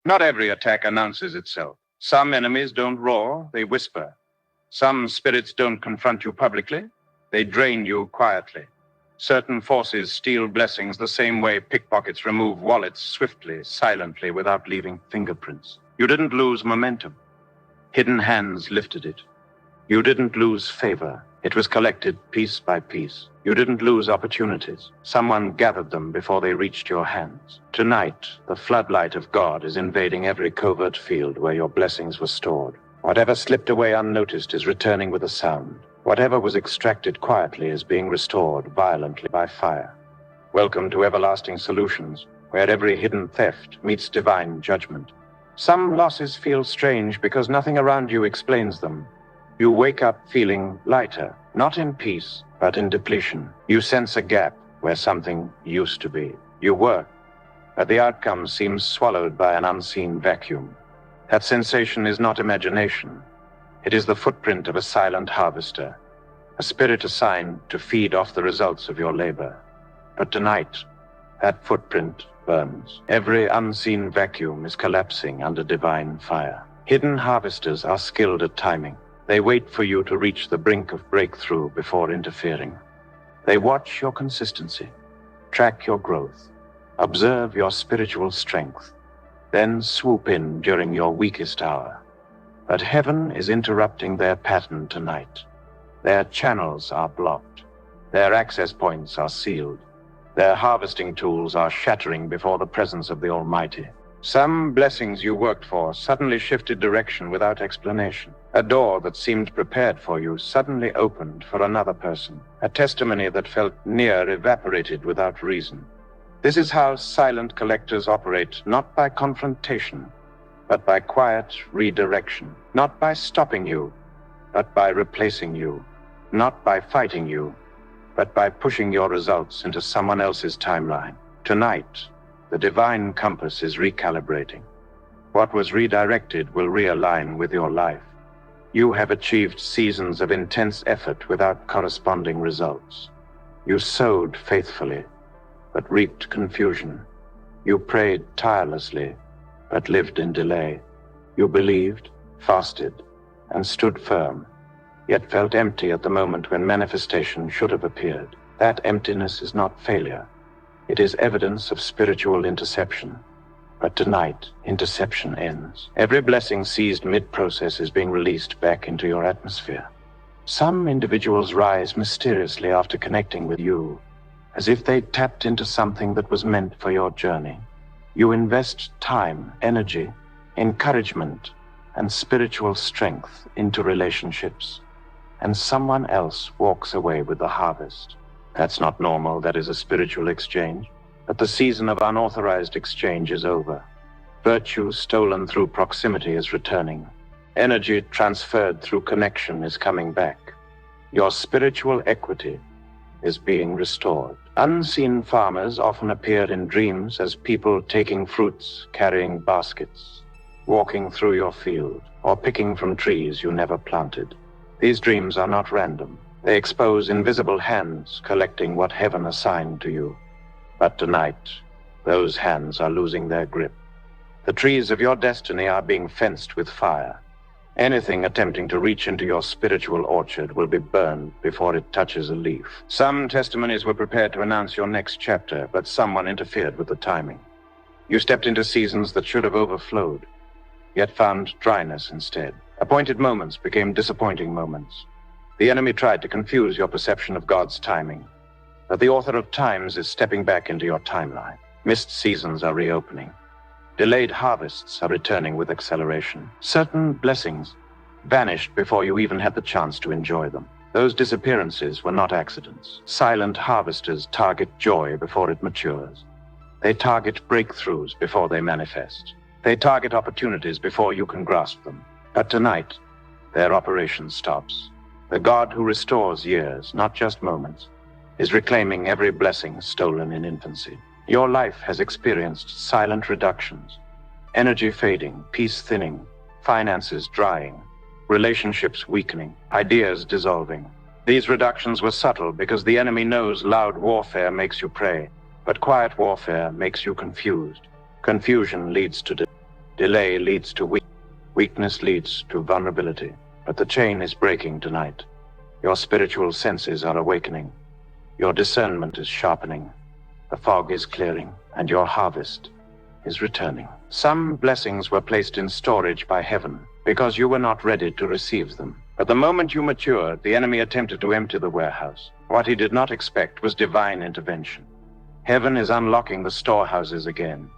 Not every attack announces itself. Some enemies don't roar, they whisper. Some spirits don't confront you publicly, they drain you quietly. Certain forces steal blessings the same way pickpockets remove wallets swiftly, silently, without leaving fingerprints. You didn't lose momentum. Hidden hands lifted it. You didn't lose favor. It was collected piece by piece. You didn't lose opportunities. Someone gathered them before they reached your hands. Tonight, the floodlight of God is invading every covert field where your blessings were stored. Whatever slipped away unnoticed is returning with a sound. Whatever was extracted quietly is being restored violently by fire. Welcome to Everlasting Solutions, where every hidden theft meets divine judgment. Some losses feel strange because nothing around you explains them. You wake up feeling lighter, not in peace, but in depletion. You sense a gap where something used to be. You work, but the outcome seems swallowed by an unseen vacuum. That sensation is not imagination. It is the footprint of a silent harvester, a spirit assigned to feed off the results of your labor. But tonight, that footprint burns. Every unseen vacuum is collapsing under divine fire. Hidden harvesters are skilled at timing. They wait for you to reach the brink of breakthrough before interfering. They watch your consistency, track your growth, observe your spiritual strength, then swoop in during your weakest hour. But heaven is interrupting their pattern tonight. Their channels are blocked. Their access points are sealed. Their harvesting tools are shattering before the presence of the Almighty. Some blessings you worked for suddenly shifted direction without explanation. A door that seemed prepared for you suddenly opened for another person. A testimony that felt near evaporated without reason. This is how silent collectors operate, not by confrontation, but by quiet redirection. Not by stopping you, but by replacing you. Not by fighting you, but by pushing your results into someone else's timeline. Tonight, the divine compass is recalibrating. What was redirected will realign with your life. You have achieved seasons of intense effort without corresponding results. You sowed faithfully, but reaped confusion. You prayed tirelessly, but lived in delay. You believed, fasted, and stood firm, yet felt empty at the moment when manifestation should have appeared. That emptiness is not failure. It is evidence of spiritual interception. But tonight, interception ends. Every blessing seized mid-process is being released back into your atmosphere. Some individuals rise mysteriously after connecting with you, as if they tapped into something that was meant for your journey. You invest time, energy, encouragement, and spiritual strength into relationships, and someone else walks away with the harvest. That's not normal, that is a spiritual exchange. But the season of unauthorized exchange is over. Virtue stolen through proximity is returning. Energy transferred through connection is coming back. Your spiritual equity is being restored. Unseen farmers often appear in dreams as people taking fruits, carrying baskets, walking through your field, or picking from trees you never planted. These dreams are not random. They expose invisible hands collecting what heaven assigned to you. But tonight, those hands are losing their grip. The trees of your destiny are being fenced with fire. Anything attempting to reach into your spiritual orchard will be burned before it touches a leaf. Some testimonies were prepared to announce your next chapter, but someone interfered with the timing. You stepped into seasons that should have overflowed, yet found dryness instead. Appointed moments became disappointing moments. The enemy tried to confuse your perception of God's timing. But the author of times is stepping back into your timeline. Missed seasons are reopening. Delayed harvests are returning with acceleration. Certain blessings vanished before you even had the chance to enjoy them. Those disappearances were not accidents. Silent harvesters target joy before it matures. They target breakthroughs before they manifest. They target opportunities before you can grasp them. But tonight, their operation stops. The God who restores years, not just moments, is reclaiming every blessing stolen in infancy. Your life has experienced silent reductions, energy fading, peace thinning, finances drying, relationships weakening, ideas dissolving. These reductions were subtle because the enemy knows loud warfare makes you pray, but quiet warfare makes you confused. Confusion leads to Delay leads to weakness leads to vulnerability. But the chain is breaking tonight. Your spiritual senses are awakening. Your discernment is sharpening. The fog is clearing, and your harvest is returning. Some blessings were placed in storage by heaven because you were not ready to receive them. But the moment you matured, the enemy attempted to empty the warehouse. What he did not expect was divine intervention. Heaven is unlocking the storehouses again.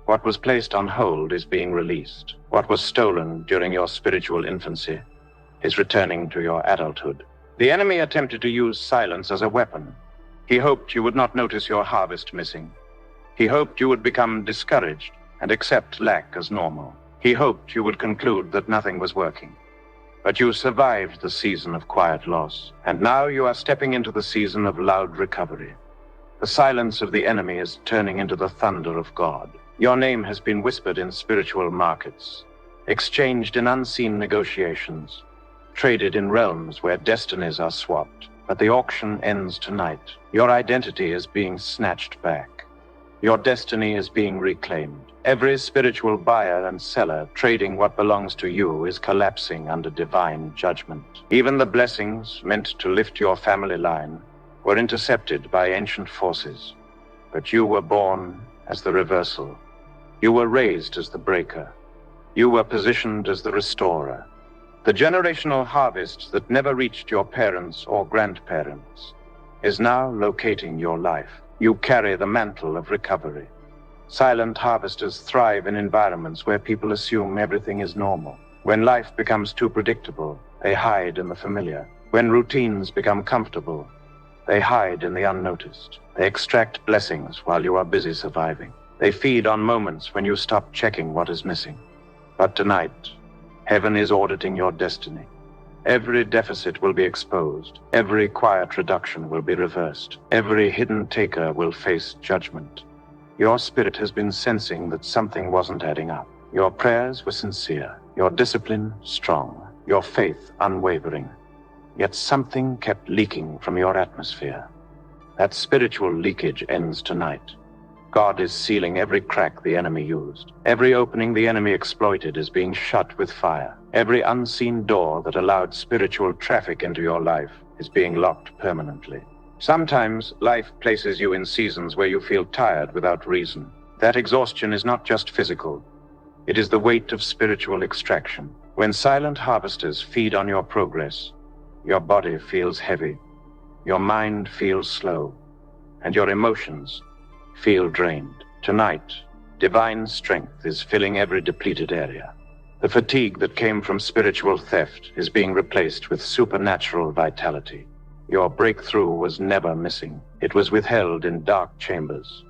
What was placed on hold is being released. What was stolen during your spiritual infancy is returning to your adulthood. The enemy attempted to use silence as a weapon. He hoped you would not notice your harvest missing. He hoped you would become discouraged and accept lack as normal. He hoped you would conclude that nothing was working. But you survived the season of quiet loss, and now you are stepping into the season of loud recovery. The silence of the enemy is turning into the thunder of God. Your name has been whispered in spiritual markets, exchanged in unseen negotiations, traded in realms where destinies are swapped. But the auction ends tonight. Your identity is being snatched back. Your destiny is being reclaimed. Every spiritual buyer and seller trading what belongs to you is collapsing under divine judgment. Even the blessings meant to lift your family line were intercepted by ancient forces. But you were born as the reversal. You were raised as the breaker. You were positioned as the restorer. The generational harvest that never reached your parents or grandparents is now locating your life. You carry the mantle of recovery. Silent harvesters thrive in environments where people assume everything is normal. When life becomes too predictable, they hide in the familiar. When routines become comfortable, they hide in the unnoticed. They extract blessings while you are busy surviving. They feed on moments when you stop checking what is missing. But tonight, heaven is auditing your destiny. Every deficit will be exposed. Every quiet reduction will be reversed. Every hidden taker will face judgment. Your spirit has been sensing that something wasn't adding up. Your prayers were sincere, your discipline strong, your faith unwavering. Yet something kept leaking from your atmosphere. That spiritual leakage ends tonight. God is sealing every crack the enemy used. Every opening the enemy exploited is being shut with fire. Every unseen door that allowed spiritual traffic into your life is being locked permanently. Sometimes life places you in seasons where you feel tired without reason. That exhaustion is not just physical. It is the weight of spiritual extraction. When silent harvesters feed on your progress, your body feels heavy, your mind feels slow, and your emotions feel drained. Tonight, divine strength is filling every depleted area. The fatigue that came from spiritual theft is being replaced with supernatural vitality. Your breakthrough was never missing. It was withheld in dark chambers.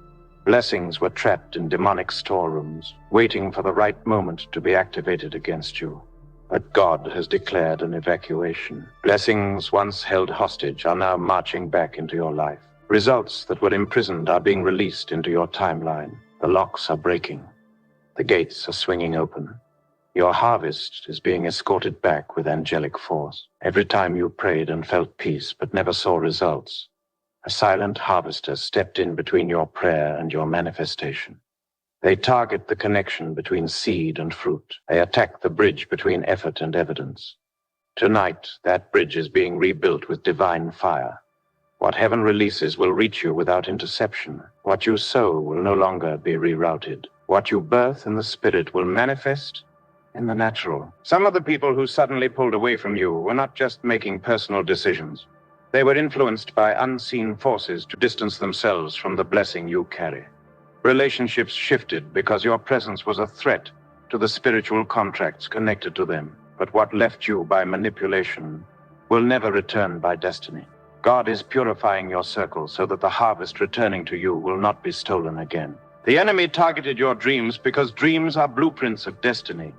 Blessings were trapped in demonic storerooms, waiting for the right moment to be activated against you. But God has declared an evacuation. Blessings once held hostage are now marching back into your life. Results that were imprisoned are being released into your timeline. The locks are breaking. The gates are swinging open. Your harvest is being escorted back with angelic force. Every time you prayed and felt peace but never saw results, a silent harvester stepped in between your prayer and your manifestation. They target the connection between seed and fruit. They attack the bridge between effort and evidence. Tonight, that bridge is being rebuilt with divine fire. What heaven releases will reach you without interception. What you sow will no longer be rerouted. What you birth in the spirit will manifest in the natural. Some of the people who suddenly pulled away from you were not just making personal decisions. They were influenced by unseen forces to distance themselves from the blessing you carry. Relationships shifted because your presence was a threat to the spiritual contracts connected to them. But what left you by manipulation will never return by destiny. God is purifying your circle so that the harvest returning to you will not be stolen again. The enemy targeted your dreams because dreams are blueprints of destiny.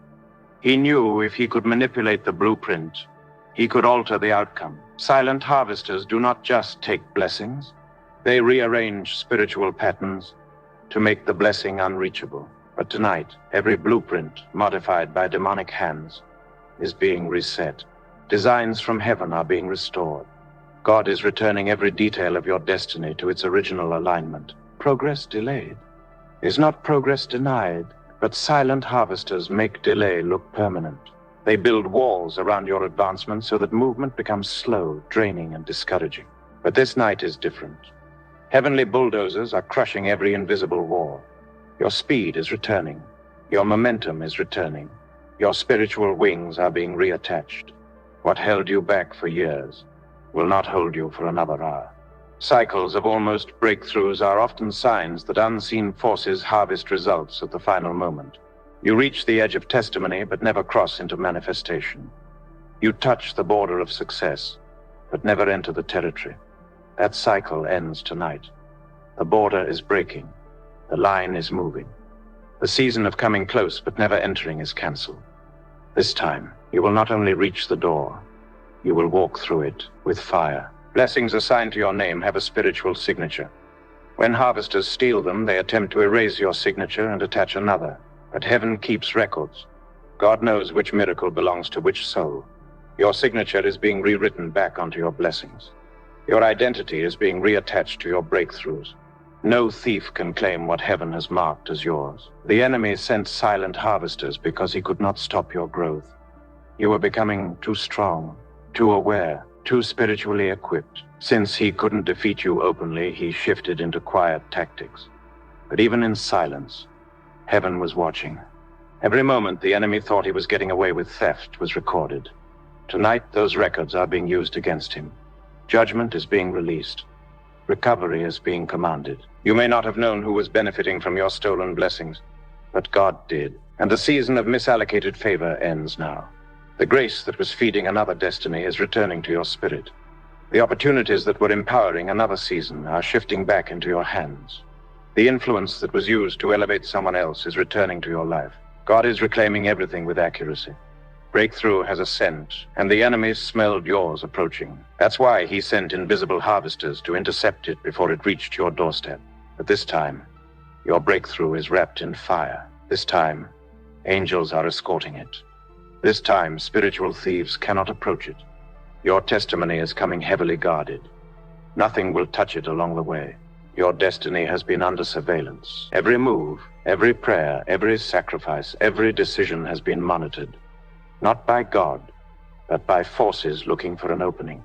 He knew if he could manipulate the blueprint, he could alter the outcome. Silent harvesters do not just take blessings. They rearrange spiritual patterns to make the blessing unreachable. But tonight, every blueprint modified by demonic hands is being reset. Designs from heaven are being restored. God is returning every detail of your destiny to its original alignment. Progress delayed is not progress denied. But silent harvesters make delay look permanent. They build walls around your advancement so that movement becomes slow, draining, and discouraging. But this night is different. Heavenly bulldozers are crushing every invisible wall. Your speed is returning. Your momentum is returning. Your spiritual wings are being reattached. What held you back for years will not hold you for another hour. Cycles of almost breakthroughs are often signs that unseen forces harvest results at the final moment. You reach the edge of testimony but never cross into manifestation. You touch the border of success but never enter the territory. That cycle ends tonight. The border is breaking. The line is moving. The season of coming close but never entering is cancelled. This time, you will not only reach the door, you will walk through it with fire. Blessings assigned to your name have a spiritual signature. When harvesters steal them, they attempt to erase your signature and attach another. But heaven keeps records. God knows which miracle belongs to which soul. Your signature is being rewritten back onto your blessings. Your identity is being reattached to your breakthroughs. No thief can claim what heaven has marked as yours. The enemy sent silent harvesters because he could not stop your growth. You were becoming too strong, too aware, too spiritually equipped. Since he couldn't defeat you openly, he shifted into quiet tactics. But even in silence, heaven was watching. Every moment the enemy thought he was getting away with theft was recorded. Tonight, those records are being used against him. Judgment is being released. Recovery is being commanded. You may not have known who was benefiting from your stolen blessings, but God did. And the season of misallocated favor ends now. The grace that was feeding another destiny is returning to your spirit. The opportunities that were empowering another season are shifting back into your hands. The influence that was used to elevate someone else is returning to your life. God is reclaiming everything with accuracy. Breakthrough has a scent, and the enemy smelled yours approaching. That's why he sent invisible harvesters to intercept it before it reached your doorstep. But this time, your breakthrough is wrapped in fire. This time, angels are escorting it. This time, spiritual thieves cannot approach it. Your testimony is coming heavily guarded. Nothing will touch it along the way. Your destiny has been under surveillance. Every move, every prayer, every sacrifice, every decision has been monitored. Not by God, but by forces looking for an opening.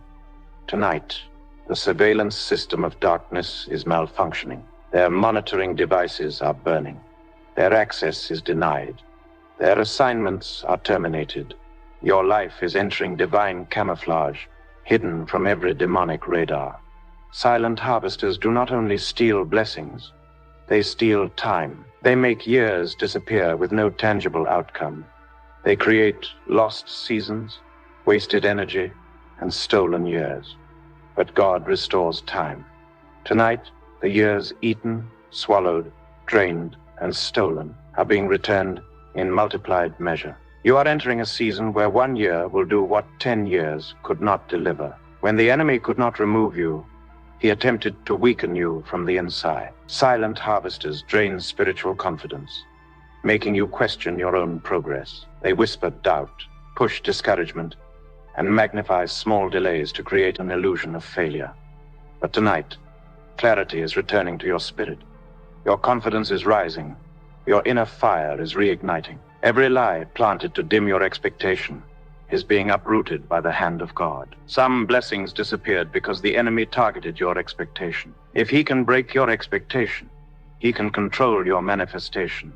Tonight, the surveillance system of darkness is malfunctioning. Their monitoring devices are burning. Their access is denied. Their assignments are terminated. Your life is entering divine camouflage, hidden from every demonic radar. Silent harvesters do not only steal blessings, they steal time. They make years disappear with no tangible outcome. They create lost seasons, wasted energy, and stolen years. But God restores time. Tonight, the years eaten, swallowed, drained, and stolen are being returned in multiplied measure. You are entering a season where 1 year will do what 10 years could not deliver. When the enemy could not remove you, he attempted to weaken you from the inside. Silent harvesters drain spiritual confidence, making you question your own progress. They whisper doubt, push discouragement, and magnify small delays to create an illusion of failure. But tonight, clarity is returning to your spirit. Your confidence is rising. Your inner fire is reigniting. Every lie planted to dim your expectation is being uprooted by the hand of God. Some blessings disappeared because the enemy targeted your expectation. If he can break your expectation, he can control your manifestation.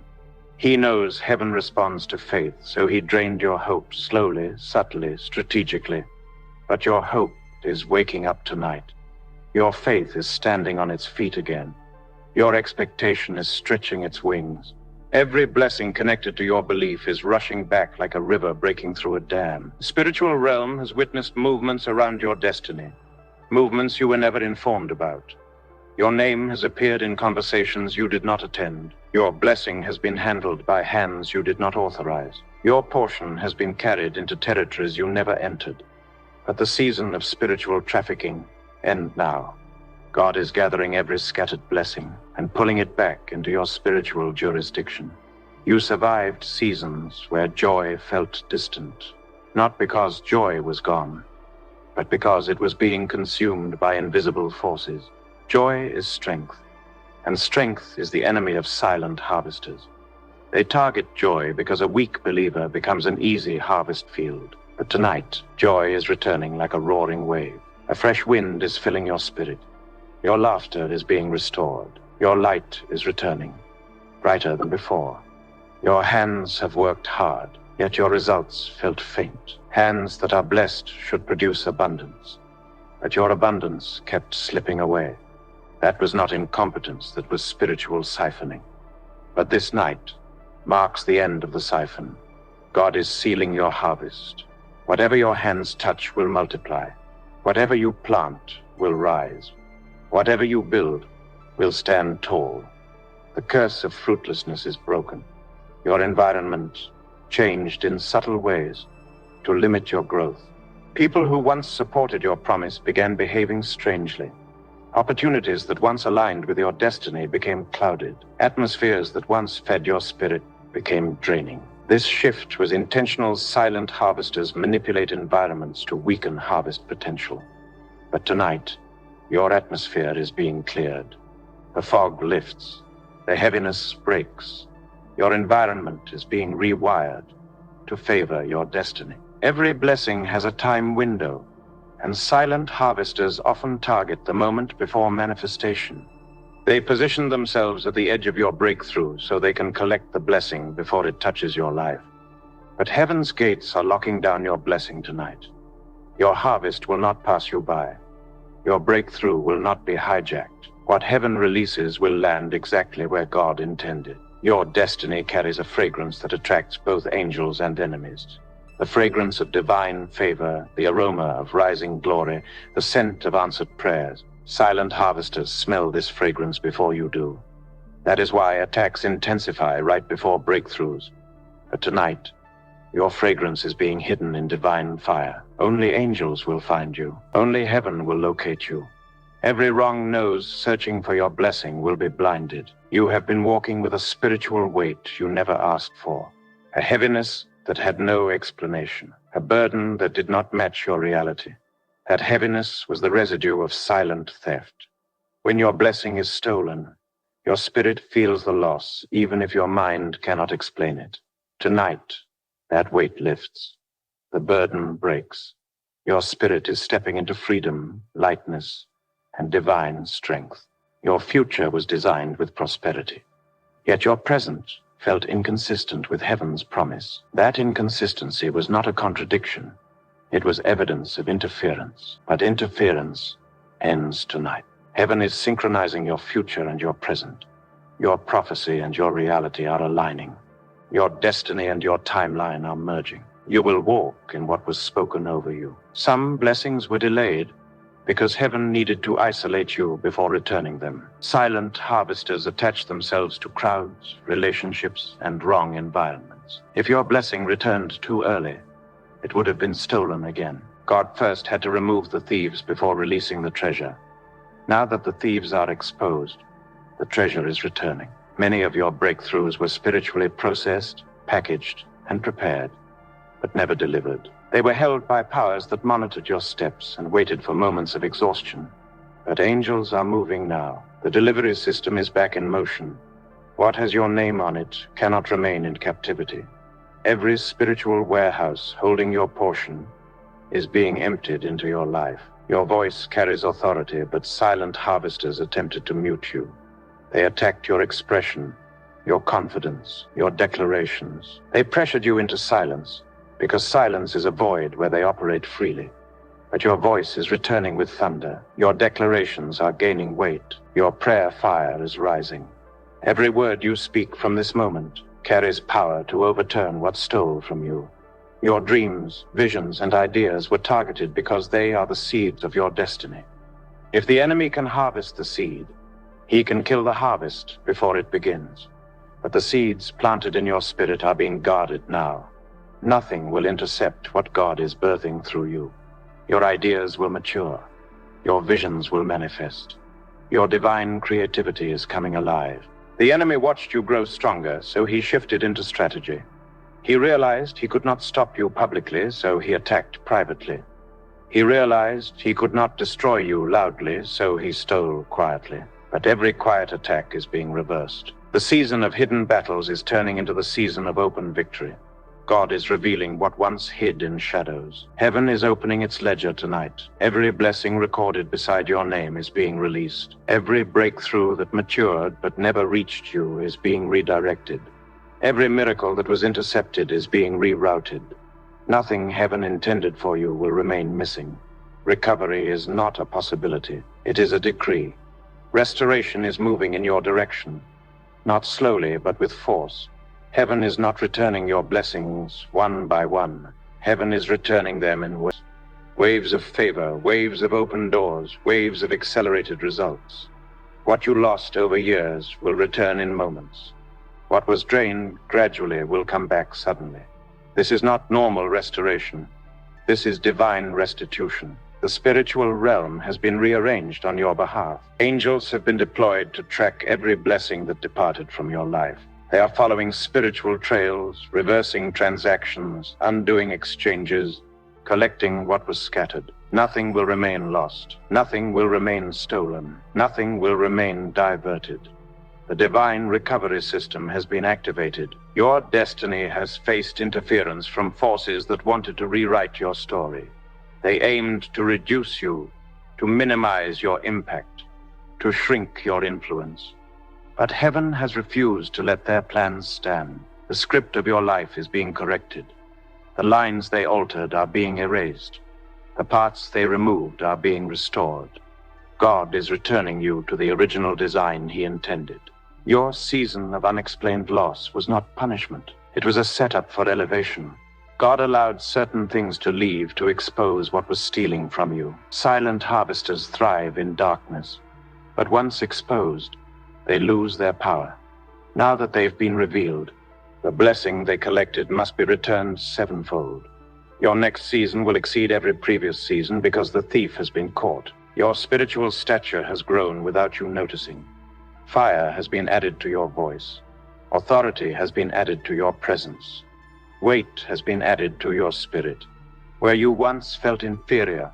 He knows heaven responds to faith, so he drained your hope slowly, subtly, strategically. But your hope is waking up tonight. Your faith is standing on its feet again. Your expectation is stretching its wings. Every blessing connected to your belief is rushing back like a river breaking through a dam. The spiritual realm has witnessed movements around your destiny, movements you were never informed about. Your name has appeared in conversations you did not attend. Your blessing has been handled by hands you did not authorize. Your portion has been carried into territories you never entered. But the season of spiritual trafficking ends now. God is gathering every scattered blessing and pulling it back into your spiritual jurisdiction. You survived seasons where joy felt distant, not because joy was gone, but because it was being consumed by invisible forces. Joy is strength, and strength is the enemy of silent harvesters. They target joy because a weak believer becomes an easy harvest field. But tonight, joy is returning like a roaring wave. A fresh wind is filling your spirit. Your laughter is being restored. Your light is returning, brighter than before. Your hands have worked hard, yet your results felt faint. Hands that are blessed should produce abundance, but your abundance kept slipping away. That was not incompetence, that was spiritual siphoning. But this night marks the end of the siphon. God is sealing your harvest. Whatever your hands touch will multiply. Whatever you plant will rise. Whatever you build will stand tall. The curse of fruitlessness is broken. Your environment changed in subtle ways to limit your growth. People who once supported your promise began behaving strangely. Opportunities that once aligned with your destiny became clouded. Atmospheres that once fed your spirit became draining. This shift was intentional. Silent harvesters manipulate environments to weaken harvest potential. But tonight, your atmosphere is being cleared. The fog lifts. The heaviness breaks. Your environment is being rewired to favor your destiny. Every blessing has a time window, and silent harvesters often target the moment before manifestation. They position themselves at the edge of your breakthrough so they can collect the blessing before it touches your life. But heaven's gates are locking down your blessing tonight. Your harvest will not pass you by. Your breakthrough will not be hijacked. What heaven releases will land exactly where God intended. Your destiny carries a fragrance that attracts both angels and enemies. The fragrance of divine favor, the aroma of rising glory, the scent of answered prayers. Silent harvesters smell this fragrance before you do. That is why attacks intensify right before breakthroughs. But tonight, your fragrance is being hidden in divine fire. Only angels will find you. Only heaven will locate you. Every wrong nose searching for your blessing will be blinded. You have been walking with a spiritual weight you never asked for. A heaviness that had no explanation. A burden that did not match your reality. That heaviness was the residue of silent theft. When your blessing is stolen, your spirit feels the loss, even if your mind cannot explain it. Tonight, that weight lifts. The burden breaks. Your spirit is stepping into freedom, lightness, and divine strength. Your future was designed with prosperity. Yet your present felt inconsistent with heaven's promise. That inconsistency was not a contradiction. It was evidence of interference. But interference ends tonight. Heaven is synchronizing your future and your present. Your prophecy and your reality are aligning. Your destiny and your timeline are merging. You will walk in what was spoken over you. Some blessings were delayed because heaven needed to isolate you before returning them. Silent harvesters attach themselves to crowds, relationships, and wrong environments. If your blessing returned too early, it would have been stolen again. God first had to remove the thieves before releasing the treasure. Now that the thieves are exposed, the treasure is returning. Many of your breakthroughs were spiritually processed, packaged, and prepared, but never delivered. They were held by powers that monitored your steps and waited for moments of exhaustion. But angels are moving now. The delivery system is back in motion. What has your name on it cannot remain in captivity. Every spiritual warehouse holding your portion is being emptied into your life. Your voice carries authority, but silent harvesters attempted to mute you. They attacked your expression, your confidence, your declarations. They pressured you into silence, because silence is a void where they operate freely. But your voice is returning with thunder. Your declarations are gaining weight. Your prayer fire is rising. Every word you speak from this moment carries power to overturn what stole from you. Your dreams, visions, and ideas were targeted because they are the seeds of your destiny. If the enemy can harvest the seed, he can kill the harvest before it begins. But the seeds planted in your spirit are being guarded now. Nothing will intercept what God is birthing through you. Your ideas will mature. Your visions will manifest. Your divine creativity is coming alive. The enemy watched you grow stronger, so he shifted into strategy. He realized he could not stop you publicly, so he attacked privately. He realized he could not destroy you loudly, so he stole quietly. But every quiet attack is being reversed. The season of hidden battles is turning into the season of open victory. God is revealing what once hid in shadows. Heaven is opening its ledger tonight. Every blessing recorded beside your name is being released. Every breakthrough that matured but never reached you is being redirected. Every miracle that was intercepted is being rerouted. Nothing heaven intended for you will remain missing. Recovery is not a possibility. It is a decree. Restoration is moving in your direction. Not slowly, but with force. Heaven is not returning your blessings one by one. Heaven is returning them in waves. Waves of favor, waves of open doors, waves of accelerated results. What you lost over years will return in moments. What was drained gradually will come back suddenly. This is not normal restoration. This is divine restitution. The spiritual realm has been rearranged on your behalf. Angels have been deployed to track every blessing that departed from your life. They are following spiritual trails, reversing transactions, undoing exchanges, collecting what was scattered. Nothing will remain lost. Nothing will remain stolen. Nothing will remain diverted. The divine recovery system has been activated. Your destiny has faced interference from forces that wanted to rewrite your story. They aimed to reduce you, to minimize your impact, to shrink your influence. But heaven has refused to let their plans stand. The script of your life is being corrected. The lines they altered are being erased. The parts they removed are being restored. God is returning you to the original design He intended. Your season of unexplained loss was not punishment. It was a setup for elevation. God allowed certain things to leave to expose what was stealing from you. Silent harvesters thrive in darkness, but once exposed, they lose their power. Now that they've been revealed, the blessing they collected must be returned sevenfold. Your next season will exceed every previous season because the thief has been caught. Your spiritual stature has grown without you noticing. Fire has been added to your voice. Authority has been added to your presence. Weight has been added to your spirit. Where you once felt inferior,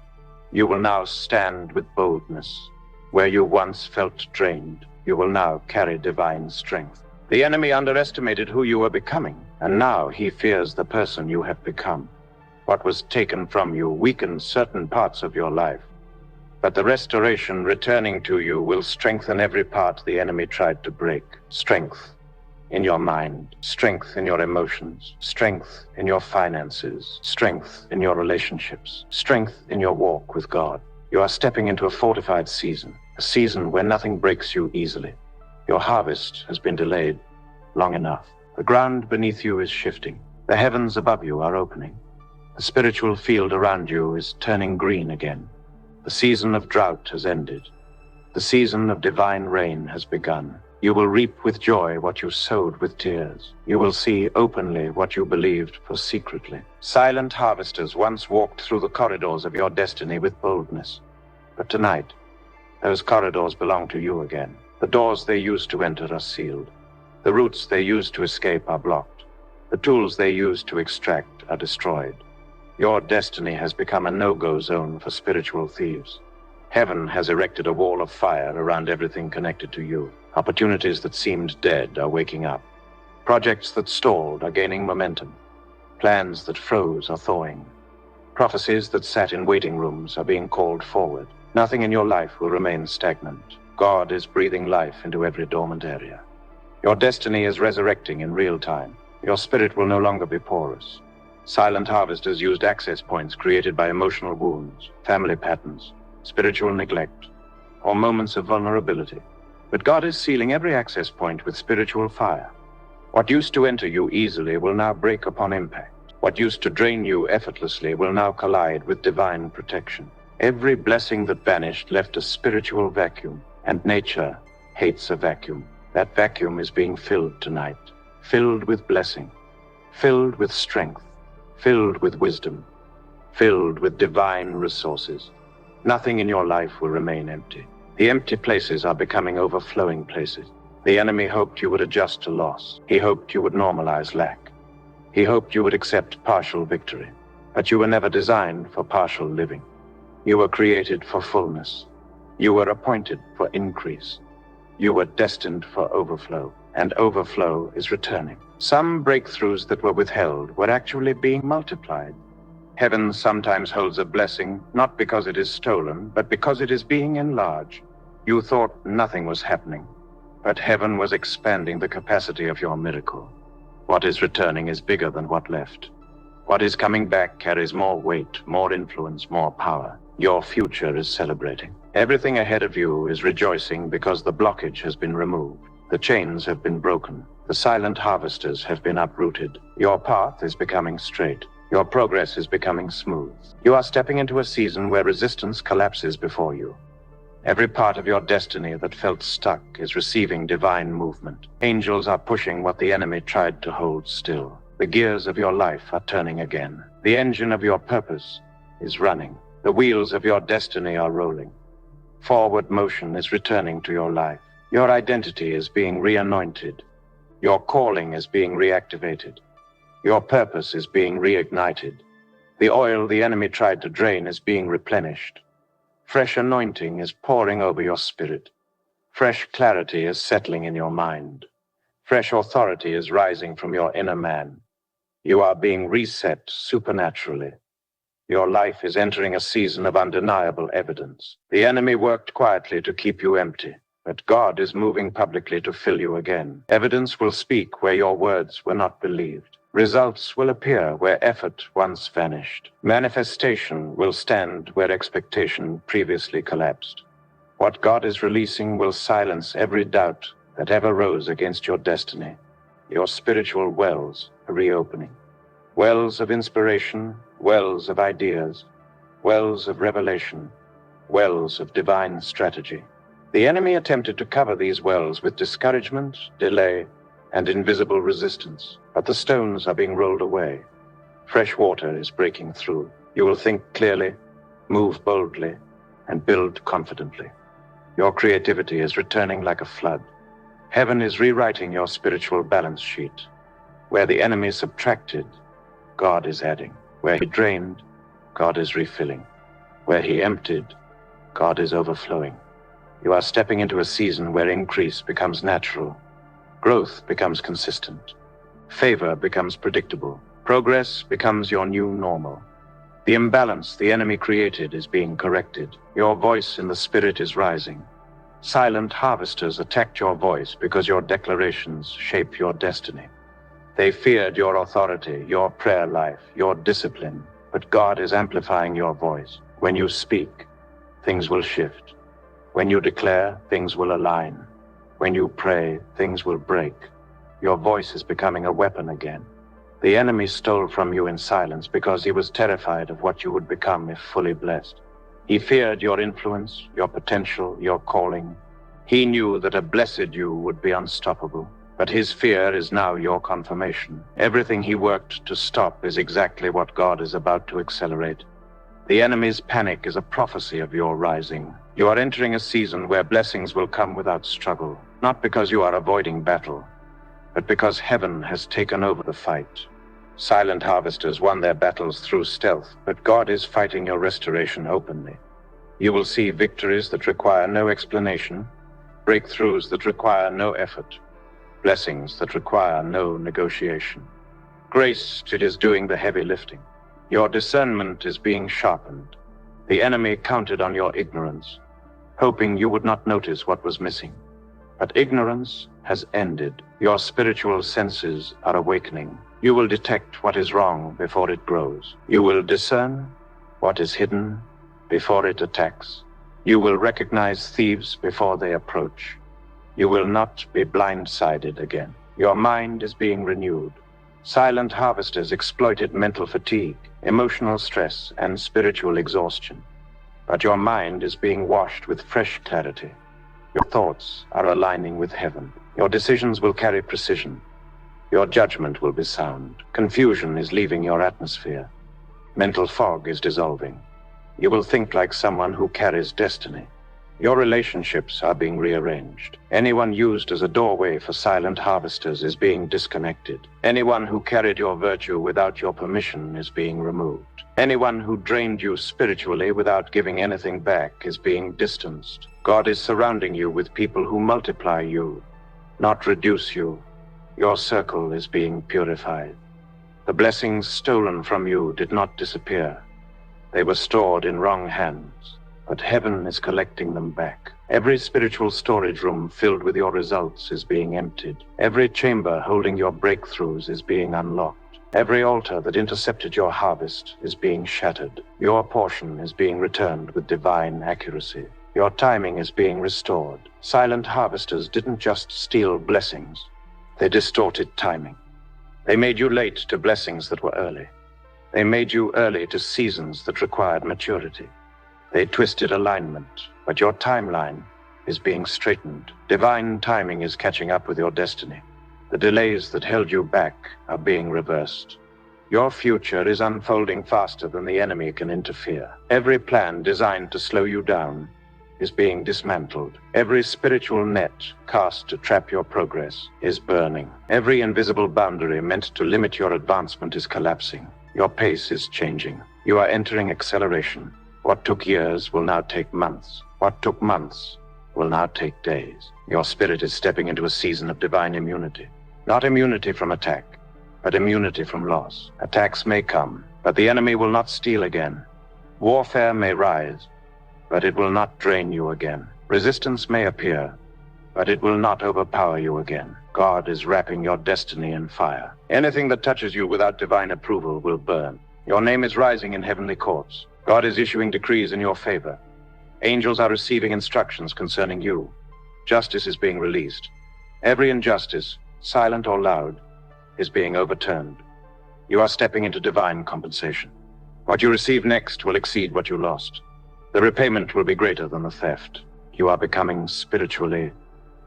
you will now stand with boldness. Where you once felt drained, you will now carry divine strength. The enemy underestimated who you were becoming, and now he fears the person you have become. What was taken from you weakened certain parts of your life, but the restoration returning to you will strengthen every part the enemy tried to break. Strength in your mind, strength in your emotions, strength in your finances, strength in your relationships, strength in your walk with God. You are stepping into a fortified season, a season where nothing breaks you easily. Your harvest has been delayed long enough. The ground beneath you is shifting. The heavens above you are opening. The spiritual field around you is turning green again. The season of drought has ended. The season of divine rain has begun. You will reap with joy what you sowed with tears. You will see openly what you believed for secretly. Silent harvesters once walked through the corridors of your destiny with boldness. But tonight, those corridors belong to you again. The doors they used to enter are sealed. The routes they used to escape are blocked. The tools they used to extract are destroyed. Your destiny has become a no-go zone for spiritual thieves. Heaven has erected a wall of fire around everything connected to you. Opportunities that seemed dead are waking up. Projects that stalled are gaining momentum. Plans that froze are thawing. Prophecies that sat in waiting rooms are being called forward. Nothing in your life will remain stagnant. God is breathing life into every dormant area. Your destiny is resurrecting in real time. Your spirit will no longer be porous. Silent harvesters used access points created by emotional wounds, family patterns, spiritual neglect, or moments of vulnerability. But God is sealing every access point with spiritual fire. What used to enter you easily will now break upon impact. What used to drain you effortlessly will now collide with divine protection. Every blessing that vanished left a spiritual vacuum, and nature hates a vacuum. That vacuum is being filled tonight, filled with blessing, filled with strength, filled with wisdom, filled with divine resources. Nothing in your life will remain empty. The empty places are becoming overflowing places. The enemy hoped you would adjust to loss. He hoped you would normalize lack. He hoped you would accept partial victory. But you were never designed for partial living. You were created for fullness. You were appointed for increase. You were destined for overflow. and overflow is returning. Some breakthroughs that were withheld were actually being multiplied. Heaven sometimes holds a blessing, not because it is stolen, but because it is being enlarged. You thought nothing was happening, but heaven was expanding the capacity of your miracle. What is returning is bigger than what left. What is coming back carries more weight, more influence, more power. Your future is celebrating. Everything ahead of you is rejoicing because the blockage has been removed. The chains have been broken. The silent harvesters have been uprooted. Your path is becoming straight. Your progress is becoming smooth. You are stepping into a season where resistance collapses before you. Every part of your destiny that felt stuck is receiving divine movement. Angels are pushing what the enemy tried to hold still. The gears of your life are turning again. The engine of your purpose is running. The wheels of your destiny are rolling. Forward motion is returning to your life. Your identity is being reanointed. Your calling is being reactivated. Your purpose is being reignited. The oil the enemy tried to drain is being replenished. Fresh anointing is pouring over your spirit. Fresh clarity is settling in your mind. Fresh authority is rising from your inner man. You are being reset supernaturally. Your life is entering a season of undeniable evidence. The enemy worked quietly to keep you empty, but God is moving publicly to fill you again. Evidence will speak where your words were not believed. Results will appear where effort once vanished. Manifestation will stand where expectation previously collapsed. What God is releasing will silence every doubt that ever rose against your destiny. Your spiritual wells are reopening. Wells of inspiration, wells of ideas, wells of revelation, wells of divine strategy. The enemy attempted to cover these wells with discouragement, delay, and invisible resistance, but the stones are being rolled away. Fresh water is breaking through. You will think clearly, move boldly, and build confidently. Your creativity is returning like a flood. Heaven is rewriting your spiritual balance sheet. Where the enemy subtracted, God is adding. Where he drained, God is refilling. Where he emptied, God is overflowing. You are stepping into a season where increase becomes natural. Growth becomes consistent. Favor becomes predictable. Progress becomes your new normal. The imbalance the enemy created is being corrected. Your voice in the spirit is rising. Silent harvesters attacked your voice because your declarations shape your destiny. They feared your authority, your prayer life, your discipline, but God is amplifying your voice. When you speak, things will shift. When you declare, things will align. When you pray, things will break. Your voice is becoming a weapon again. The enemy stole from you in silence because he was terrified of what you would become if fully blessed. He feared your influence, your potential, your calling. He knew that a blessed you would be unstoppable. But his fear is now your confirmation. Everything he worked to stop is exactly what God is about to accelerate. The enemy's panic is a prophecy of your rising. You are entering a season where blessings will come without struggle, not because you are avoiding battle, but because heaven has taken over the fight. Silent harvesters won their battles through stealth, but God is fighting your restoration openly. You will see victories that require no explanation, breakthroughs that require no effort, blessings that require no negotiation. Grace it is doing the heavy lifting. Your discernment is being sharpened. The enemy counted on your ignorance, hoping you would not notice what was missing. But ignorance has ended. Your spiritual senses are awakening. You will detect what is wrong before it grows. You will discern what is hidden before it attacks. You will recognize thieves before they approach. You will not be blindsided again. Your mind is being renewed. Silent harvesters exploited mental fatigue, emotional stress, and spiritual exhaustion. But your mind is being washed with fresh clarity. Your thoughts are aligning with heaven. Your decisions will carry precision. Your judgment will be sound. Confusion is leaving your atmosphere. Mental fog is dissolving. You will think like someone who carries destiny. Your relationships are being rearranged. Anyone used as a doorway for silent harvesters is being disconnected. Anyone who carried your virtue without your permission is being removed. Anyone who drained you spiritually without giving anything back is being distanced. God is surrounding you with people who multiply you, not reduce you. Your circle is being purified. The blessings stolen from you did not disappear. They were stored in wrong hands, but heaven is collecting them back. Every spiritual storage room filled with your results is being emptied. Every chamber holding your breakthroughs is being unlocked. Every altar that intercepted your harvest is being shattered. Your portion is being returned with divine accuracy. Your timing is being restored. Silent harvesters didn't just steal blessings. They distorted timing. They made you late to blessings that were early. They made you early to seasons that required maturity. They twisted alignment, but your timeline is being straightened. Divine timing is catching up with your destiny. The delays that held you back are being reversed. Your future is unfolding faster than the enemy can interfere. Every plan designed to slow you down is being dismantled. Every spiritual net cast to trap your progress is burning. Every invisible boundary meant to limit your advancement is collapsing. Your pace is changing. You are entering acceleration. What took years will now take months. What took months will now take days. Your spirit is stepping into a season of divine immunity. Not immunity from attack, but immunity from loss. Attacks may come, but the enemy will not steal again. Warfare may rise, but it will not drain you again. Resistance may appear, but it will not overpower you again. God is wrapping your destiny in fire. Anything that touches you without divine approval will burn. Your name is rising in heavenly courts. God is issuing decrees in your favor. Angels are receiving instructions concerning you. Justice is being released. Every injustice, silent or loud, is being overturned. You are stepping into divine compensation. What you receive next will exceed what you lost. The repayment will be greater than the theft. You are becoming spiritually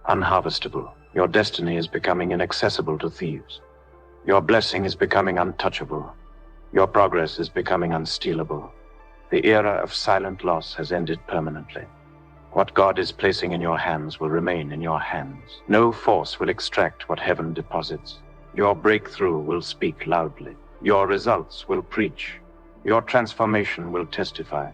unharvestable. Your destiny is becoming inaccessible to thieves. Your blessing is becoming untouchable. Your progress is becoming unstealable. The era of silent loss has ended permanently. What God is placing in your hands will remain in your hands. No force will extract what heaven deposits. Your breakthrough will speak loudly. Your results will preach. Your transformation will testify.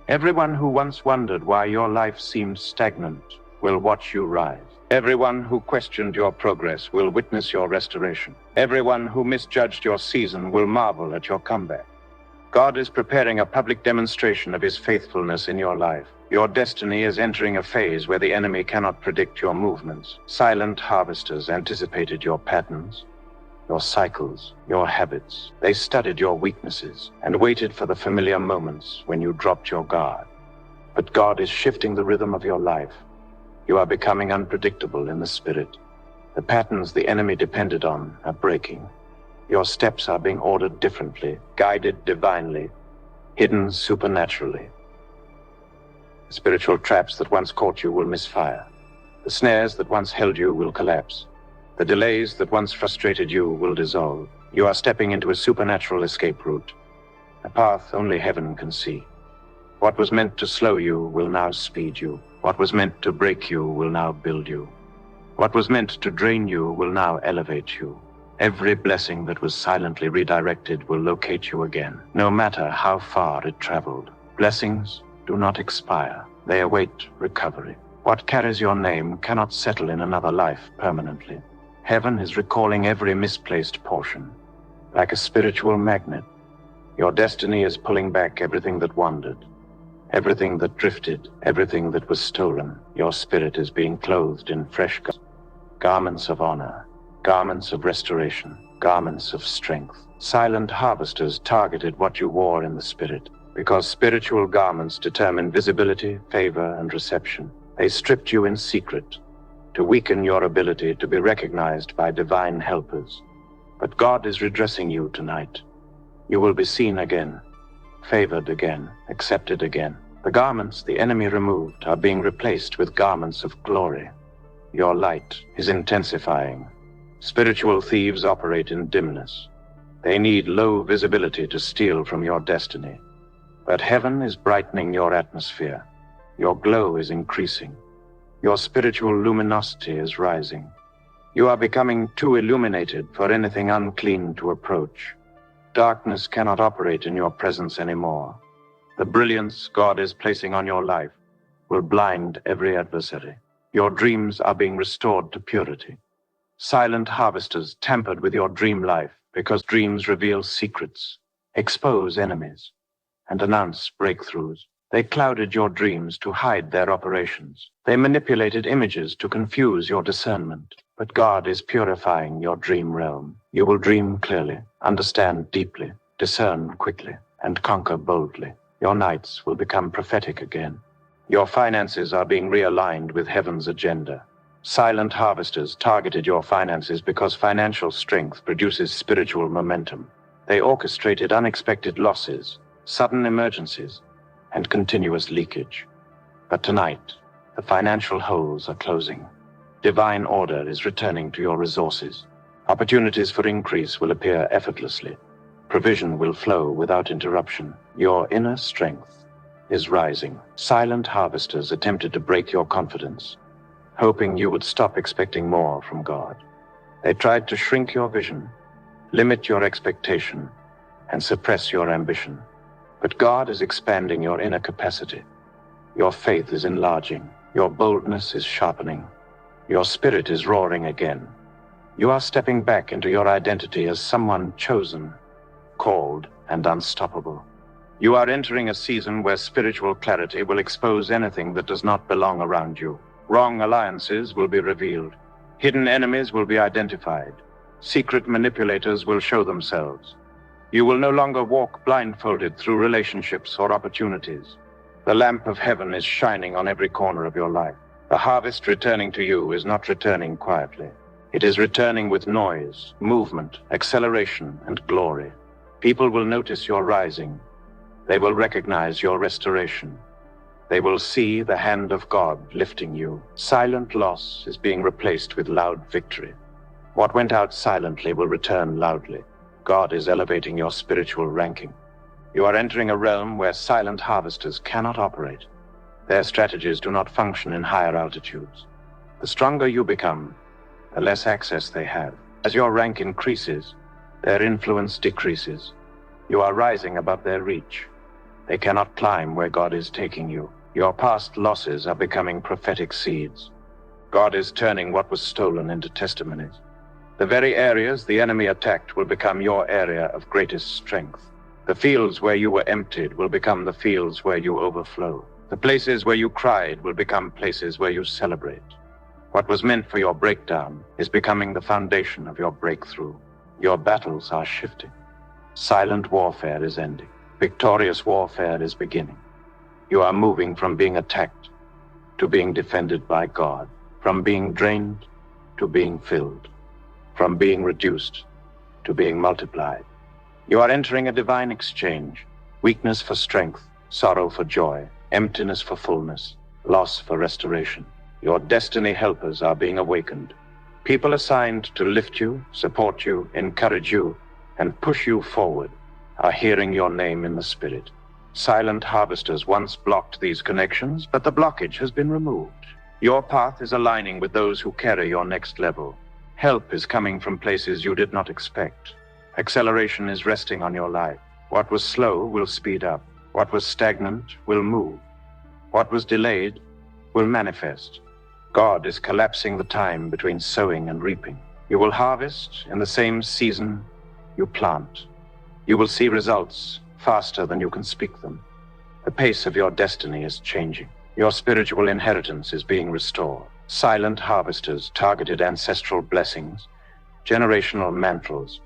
Everyone who once wondered why your life seemed stagnant will watch you rise. Everyone who questioned your progress will witness your restoration. Everyone who misjudged your season will marvel at your comeback. God is preparing a public demonstration of his faithfulness in your life. Your destiny is entering a phase where the enemy cannot predict your movements. Silent harvesters anticipated your patterns, your cycles, your habits. They studied your weaknesses and waited for the familiar moments when you dropped your guard. But God is shifting the rhythm of your life. You are becoming unpredictable in the spirit. The patterns the enemy depended on are breaking. Your steps are being ordered differently, guided divinely, hidden supernaturally. The spiritual traps that once caught you will misfire. The snares that once held you will collapse. The delays that once frustrated you will dissolve. You are stepping into a supernatural escape route, a path only heaven can see. What was meant to slow you will now speed you. What was meant to break you will now build you. What was meant to drain you will now elevate you. Every blessing that was silently redirected will locate you again, no matter how far it traveled. Blessings do not expire. They await recovery. What carries your name cannot settle in another life permanently. Heaven is recalling every misplaced portion. Like a spiritual magnet, your destiny is pulling back everything that wandered, everything that drifted, everything that was stolen. Your spirit is being clothed in fresh garments of honor, garments of restoration, garments of strength. Silent harvesters targeted what you wore in the spirit, because spiritual garments determine visibility, favor, and reception. They stripped you in secret to weaken your ability to be recognized by divine helpers. But God is redressing you tonight. You will be seen again, favored again, accepted again. The garments the enemy removed are being replaced with garments of glory. Your light is intensifying. Spiritual thieves operate in dimness. They need low visibility to steal from your destiny. But heaven is brightening your atmosphere. Your glow is increasing. Your spiritual luminosity is rising. You are becoming too illuminated for anything unclean to approach. Darkness cannot operate in your presence anymore. The brilliance God is placing on your life will blind every adversary. Your dreams are being restored to purity. Silent harvesters tampered with your dream life because dreams reveal secrets, expose enemies, and announce breakthroughs. They clouded your dreams to hide their operations. They manipulated images to confuse your discernment. But God is purifying your dream realm. You will dream clearly, understand deeply, discern quickly, and conquer boldly. Your nights will become prophetic again. Your finances are being realigned with heaven's agenda. Silent harvesters targeted your finances because financial strength produces spiritual momentum. They orchestrated unexpected losses, sudden emergencies, and continuous leakage. But tonight, the financial holes are closing. Divine order is returning to your resources. Opportunities for increase will appear effortlessly. Provision will flow without interruption. Your inner strength is rising. Silent harvesters attempted to break your confidence, hoping you would stop expecting more from God. They tried to shrink your vision, limit your expectation, and suppress your ambition. But God is expanding your inner capacity. Your faith is enlarging. Your boldness is sharpening. Your spirit is roaring again. You are stepping back into your identity as someone chosen, called, and unstoppable. You are entering a season where spiritual clarity will expose anything that does not belong around you. Wrong alliances will be revealed. Hidden enemies will be identified. Secret manipulators will show themselves. You will no longer walk blindfolded through relationships or opportunities. The lamp of heaven is shining on every corner of your life. The harvest returning to you is not returning quietly. It is returning with noise, movement, acceleration, and glory. People will notice your rising. They will recognize your restoration. They will see the hand of God lifting you. Silent loss is being replaced with loud victory. What went out silently will return loudly. God is elevating your spiritual ranking. You are entering a realm where silent harvesters cannot operate. Their strategies do not function in higher altitudes. The stronger you become, the less access they have. As your rank increases, their influence decreases. You are rising above their reach. They cannot climb where God is taking you. Your past losses are becoming prophetic seeds. God is turning what was stolen into testimonies. The very areas the enemy attacked will become your area of greatest strength. The fields where you were emptied will become the fields where you overflow. The places where you cried will become places where you celebrate. What was meant for your breakdown is becoming the foundation of your breakthrough. Your battles are shifting. Silent warfare is ending. Victorious warfare is beginning. You are moving from being attacked to being defended by God, from being drained to being filled, from being reduced to being multiplied. You are entering a divine exchange, weakness for strength, sorrow for joy, emptiness for fullness, loss for restoration. Your destiny helpers are being awakened. People assigned to lift you, support you, encourage you, and push you forward are hearing your name in the spirit. Silent harvesters once blocked these connections, but the blockage has been removed. Your path is aligning with those who carry your next level. Help is coming from places you did not expect. Acceleration is resting on your life. What was slow will speed up. What was stagnant will move. What was delayed will manifest. God is collapsing the time between sowing and reaping. You will harvest in the same season you plant. You will see results faster than you can speak them. The pace of your destiny is changing. Your spiritual inheritance is being restored. Silent harvesters targeted ancestral blessings, generational mantles,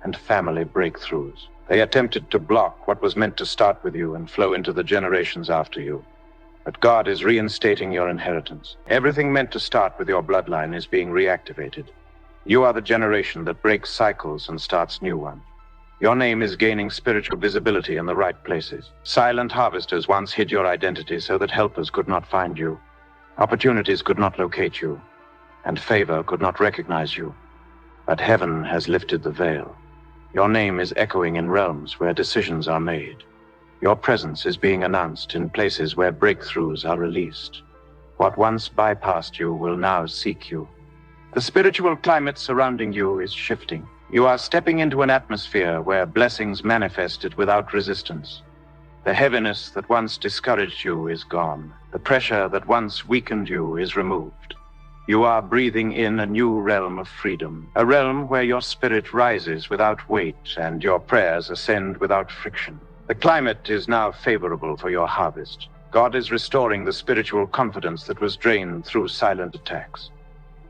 and family breakthroughs. They attempted to block what was meant to start with you and flow into the generations after you. But God is reinstating your inheritance. Everything meant to start with your bloodline is being reactivated. You are the generation that breaks cycles and starts new ones. Your name is gaining spiritual visibility in the right places. Silent harvesters once hid your identity so that helpers could not find you, opportunities could not locate you, and favor could not recognize you. But heaven has lifted the veil. Your name is echoing in realms where decisions are made. Your presence is being announced in places where breakthroughs are released. What once bypassed you will now seek you. The spiritual climate surrounding you is shifting. You are stepping into an atmosphere where blessings manifested without resistance. The heaviness that once discouraged you is gone. The pressure that once weakened you is removed. You are breathing in a new realm of freedom, a realm where your spirit rises without weight and your prayers ascend without friction. The climate is now favorable for your harvest. God is restoring the spiritual confidence that was drained through silent attacks.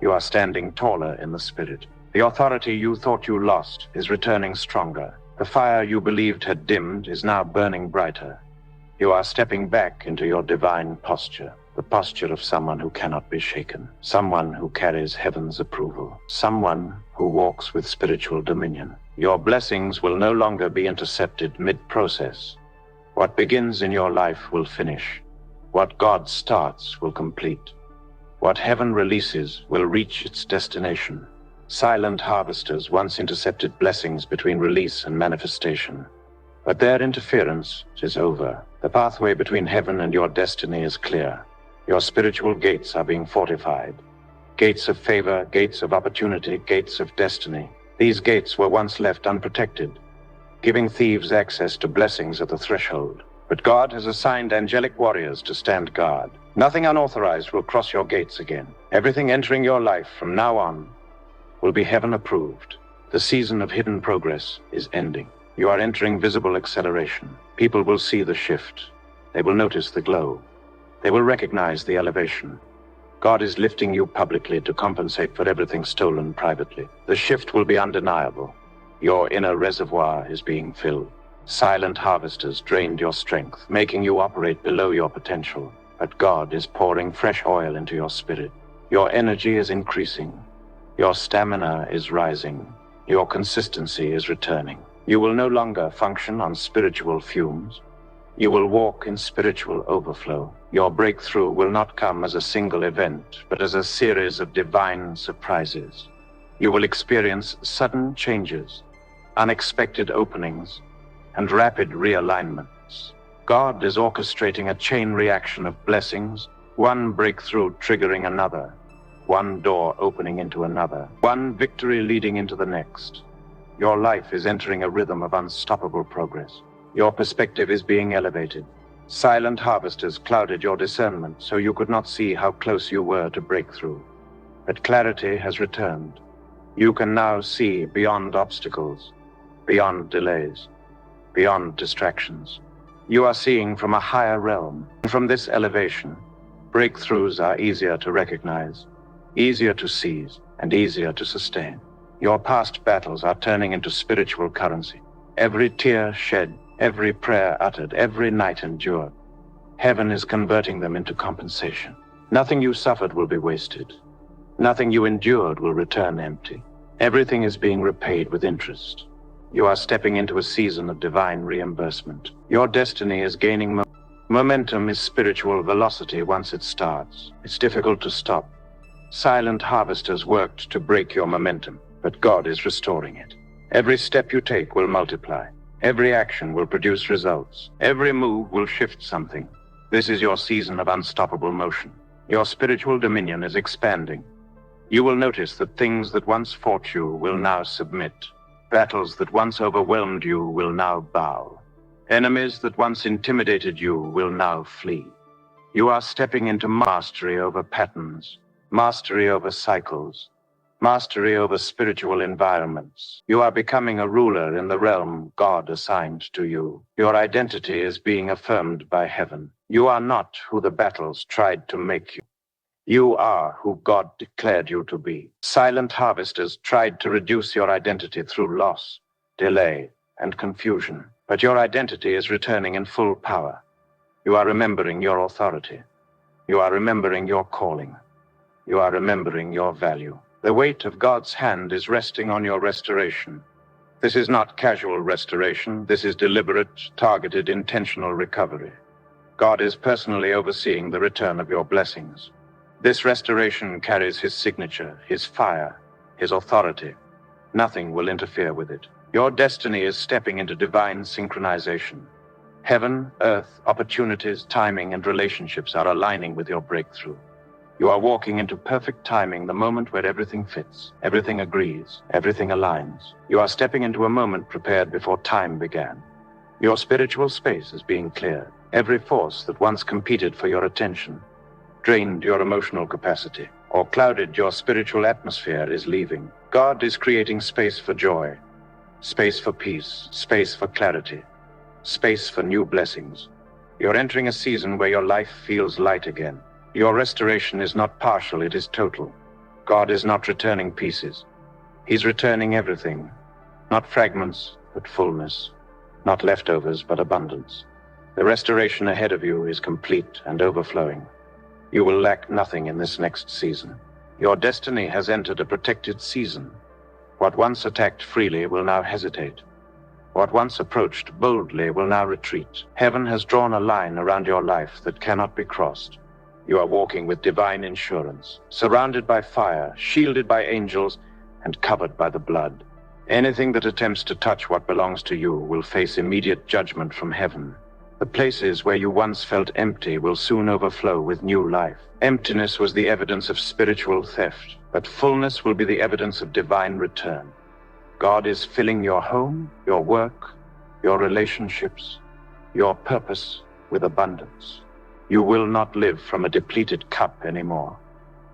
You are standing taller in the spirit. The authority you thought you lost is returning stronger. The fire you believed had dimmed is now burning brighter. You are stepping back into your divine posture, the posture of someone who cannot be shaken, someone who carries heaven's approval, someone who walks with spiritual dominion. Your blessings will no longer be intercepted mid-process. What begins in your life will finish. What God starts will complete. What heaven releases will reach its destination. Silent harvesters once intercepted blessings between release and manifestation. But their interference is over. The pathway between heaven and your destiny is clear. Your spiritual gates are being fortified. Gates of favor, gates of opportunity, gates of destiny. These gates were once left unprotected, giving thieves access to blessings at the threshold. But God has assigned angelic warriors to stand guard. Nothing unauthorized will cross your gates again. Everything entering your life from now on will be heaven approved. The season of hidden progress is ending. You are entering visible acceleration. People will see the shift. They will notice the glow. They will recognize the elevation. God is lifting you publicly to compensate for everything stolen privately. The shift will be undeniable. Your inner reservoir is being filled. Silent harvesters drained your strength, making you operate below your potential. But God is pouring fresh oil into your spirit. Your energy is increasing. Your stamina is rising. Your consistency is returning. You will no longer function on spiritual fumes. You will walk in spiritual overflow. Your breakthrough will not come as a single event, but as a series of divine surprises. You will experience sudden changes, unexpected openings, and rapid realignments. God is orchestrating a chain reaction of blessings, one breakthrough triggering another, one door opening into another, one victory leading into the next. Your life is entering a rhythm of unstoppable progress. Your perspective is being elevated. Silent harvesters clouded your discernment so you could not see how close you were to breakthrough. But clarity has returned. You can now see beyond obstacles, beyond delays, beyond distractions. You are seeing from a higher realm. From this elevation, breakthroughs are easier to recognize, easier to seize, and easier to sustain. Your past battles are turning into spiritual currency. Every tear shed, every prayer uttered, every night endured, heaven is converting them into compensation. Nothing you suffered will be wasted. Nothing you endured will return empty. Everything is being repaid with interest. You are stepping into a season of divine reimbursement. Your destiny is gaining momentum is spiritual velocity once it starts. It's difficult to stop. Silent harvesters worked to break your momentum, but God is restoring it. Every step you take will multiply. Every action will produce results. Every move will shift something. This is your season of unstoppable motion. Your spiritual dominion is expanding. You will notice that things that once fought you will now submit. Battles that once overwhelmed you will now bow. Enemies that once intimidated you will now flee. You are stepping into mastery over patterns, mastery over cycles, mastery over spiritual environments. You are becoming a ruler in the realm God assigned to you. Your identity is being affirmed by heaven. You are not who the battles tried to make you. You are who God declared you to be. Silent harvesters tried to reduce your identity through loss, delay, and confusion. But your identity is returning in full power. You are remembering your authority. You are remembering your calling. You are remembering your value. The weight of God's hand is resting on your restoration. This is not casual restoration. This is deliberate, targeted, intentional recovery. God is personally overseeing the return of your blessings. This restoration carries his signature, his fire, his authority. Nothing will interfere with it. Your destiny is stepping into divine synchronization. Heaven, earth, opportunities, timing, and relationships are aligning with your breakthrough. You are walking into perfect timing, the moment where everything fits, everything agrees, everything aligns. You are stepping into a moment prepared before time began. Your spiritual space is being cleared. Every force that once competed for your attention, drained your emotional capacity, or clouded your spiritual atmosphere is leaving. God is creating space for joy, space for peace, space for clarity, space for new blessings. You're entering a season where your life feels light again. Your restoration is not partial, it is total. God is not returning pieces. He's returning everything. Not fragments, but fullness. Not leftovers, but abundance. The restoration ahead of you is complete and overflowing. You will lack nothing in this next season. Your destiny has entered a protected season. What once attacked freely will now hesitate. What once approached boldly will now retreat. Heaven has drawn a line around your life that cannot be crossed. You are walking with divine insurance, surrounded by fire, shielded by angels, and covered by the blood. Anything that attempts to touch what belongs to you will face immediate judgment from heaven. The places where you once felt empty will soon overflow with new life. Emptiness was the evidence of spiritual theft, but fullness will be the evidence of divine return. God is filling your home, your work, your relationships, your purpose with abundance. You will not live from a depleted cup anymore.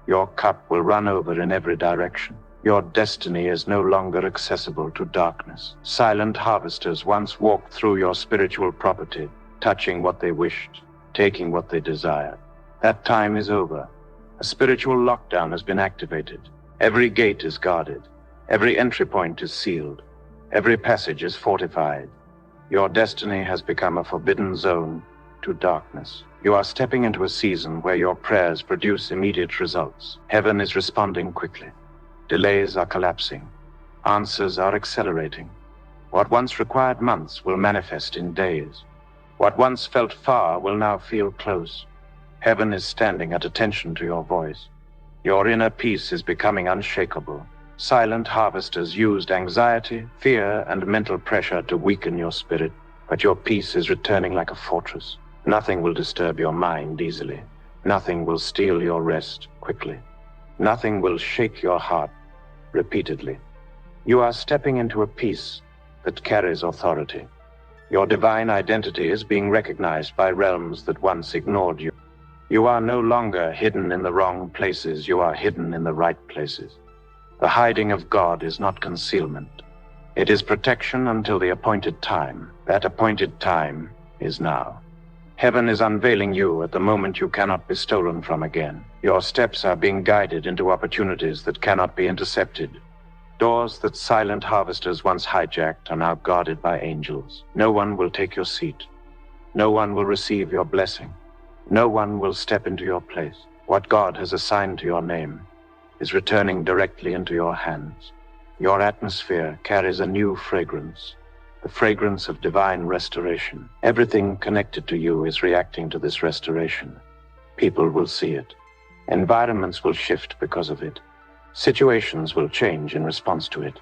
Your cup will run over in every direction. Your destiny is no longer accessible to darkness. Silent harvesters once walked through your spiritual property, touching what they wished, taking what they desired. That time is over. A spiritual lockdown has been activated. Every gate is guarded. Every entry point is sealed. Every passage is fortified. Your destiny has become a forbidden zone to darkness. You are stepping into a season where your prayers produce immediate results. Heaven is responding quickly. Delays are collapsing. Answers are accelerating. What once required months will manifest in days. What once felt far will now feel close. Heaven is standing at attention to your voice. Your inner peace is becoming unshakable. Silent harvesters used anxiety, fear, and mental pressure to weaken your spirit, but your peace is returning like a fortress. Nothing will disturb your mind easily. Nothing will steal your rest quickly. Nothing will shake your heart repeatedly. You are stepping into a peace that carries authority. Your divine identity is being recognized by realms that once ignored you. You are no longer hidden in the wrong places. You are hidden in the right places. The hiding of God is not concealment. It is protection until the appointed time. That appointed time is now. Heaven is unveiling you at the moment you cannot be stolen from again. Your steps are being guided into opportunities that cannot be intercepted. Doors that silent harvesters once hijacked are now guarded by angels. No one will take your seat. No one will receive your blessing. No one will step into your place. What God has assigned to your name is returning directly into your hands. Your atmosphere carries a new fragrance, the fragrance of divine restoration. Everything connected to you is reacting to this restoration. People will see it. Environments will shift because of it. Situations will change in response to it.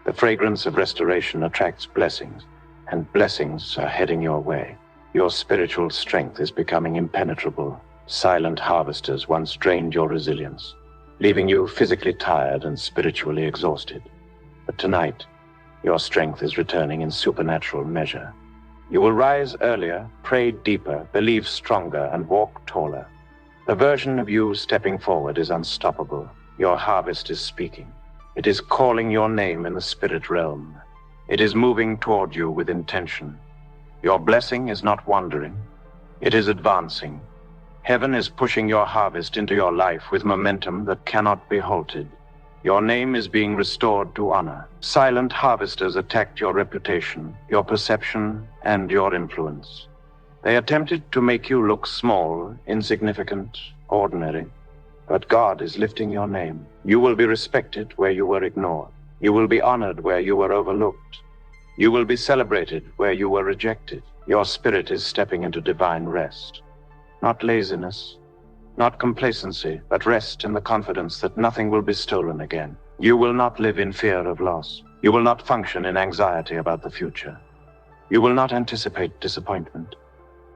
The fragrance of restoration attracts blessings, and blessings are heading your way. Your spiritual strength is becoming impenetrable. Silent harvesters once drained your resilience, leaving you physically tired and spiritually exhausted. But tonight, your strength is returning in supernatural measure. You will rise earlier, pray deeper, believe stronger, and walk taller. The version of you stepping forward is unstoppable. Your harvest is speaking. It is calling your name in the spirit realm. It is moving toward you with intention. Your blessing is not wandering. It is advancing. Heaven is pushing your harvest into your life with momentum that cannot be halted. Your name is being restored to honor. Silent harvesters attacked your reputation, your perception, and your influence. They attempted to make you look small, insignificant, ordinary. But God is lifting your name. You will be respected where you were ignored. You will be honored where you were overlooked. You will be celebrated where you were rejected. Your spirit is stepping into divine rest. Not laziness, not complacency, but rest in the confidence that nothing will be stolen again. You will not live in fear of loss. You will not function in anxiety about the future. You will not anticipate disappointment.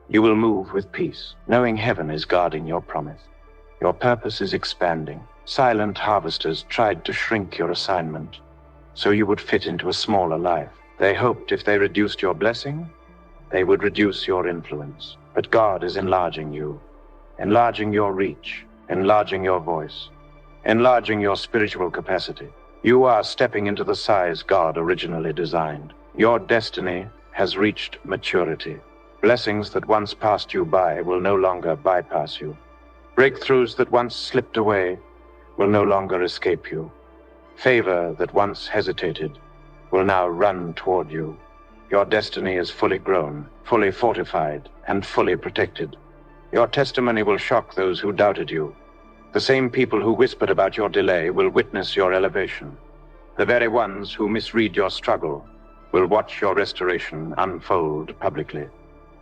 You will move with peace, knowing heaven is guarding your promise. Your purpose is expanding. Silent harvesters tried to shrink your assignment so you would fit into a smaller life. They hoped if they reduced your blessing, They would reduce your influence. But God is enlarging you, enlarging your reach, enlarging your voice, enlarging your spiritual capacity. You are stepping into the size God originally designed. Your destiny has reached maturity. Blessings that once passed you by will no longer bypass you. Breakthroughs that once slipped away will no longer escape you. Favor that once hesitated will now run toward you. Your destiny is fully grown, fully fortified, and fully protected. Your testimony will shock those who doubted you. The same people who whispered about your delay will witness your elevation. The very ones who misread your struggle will watch your restoration unfold publicly.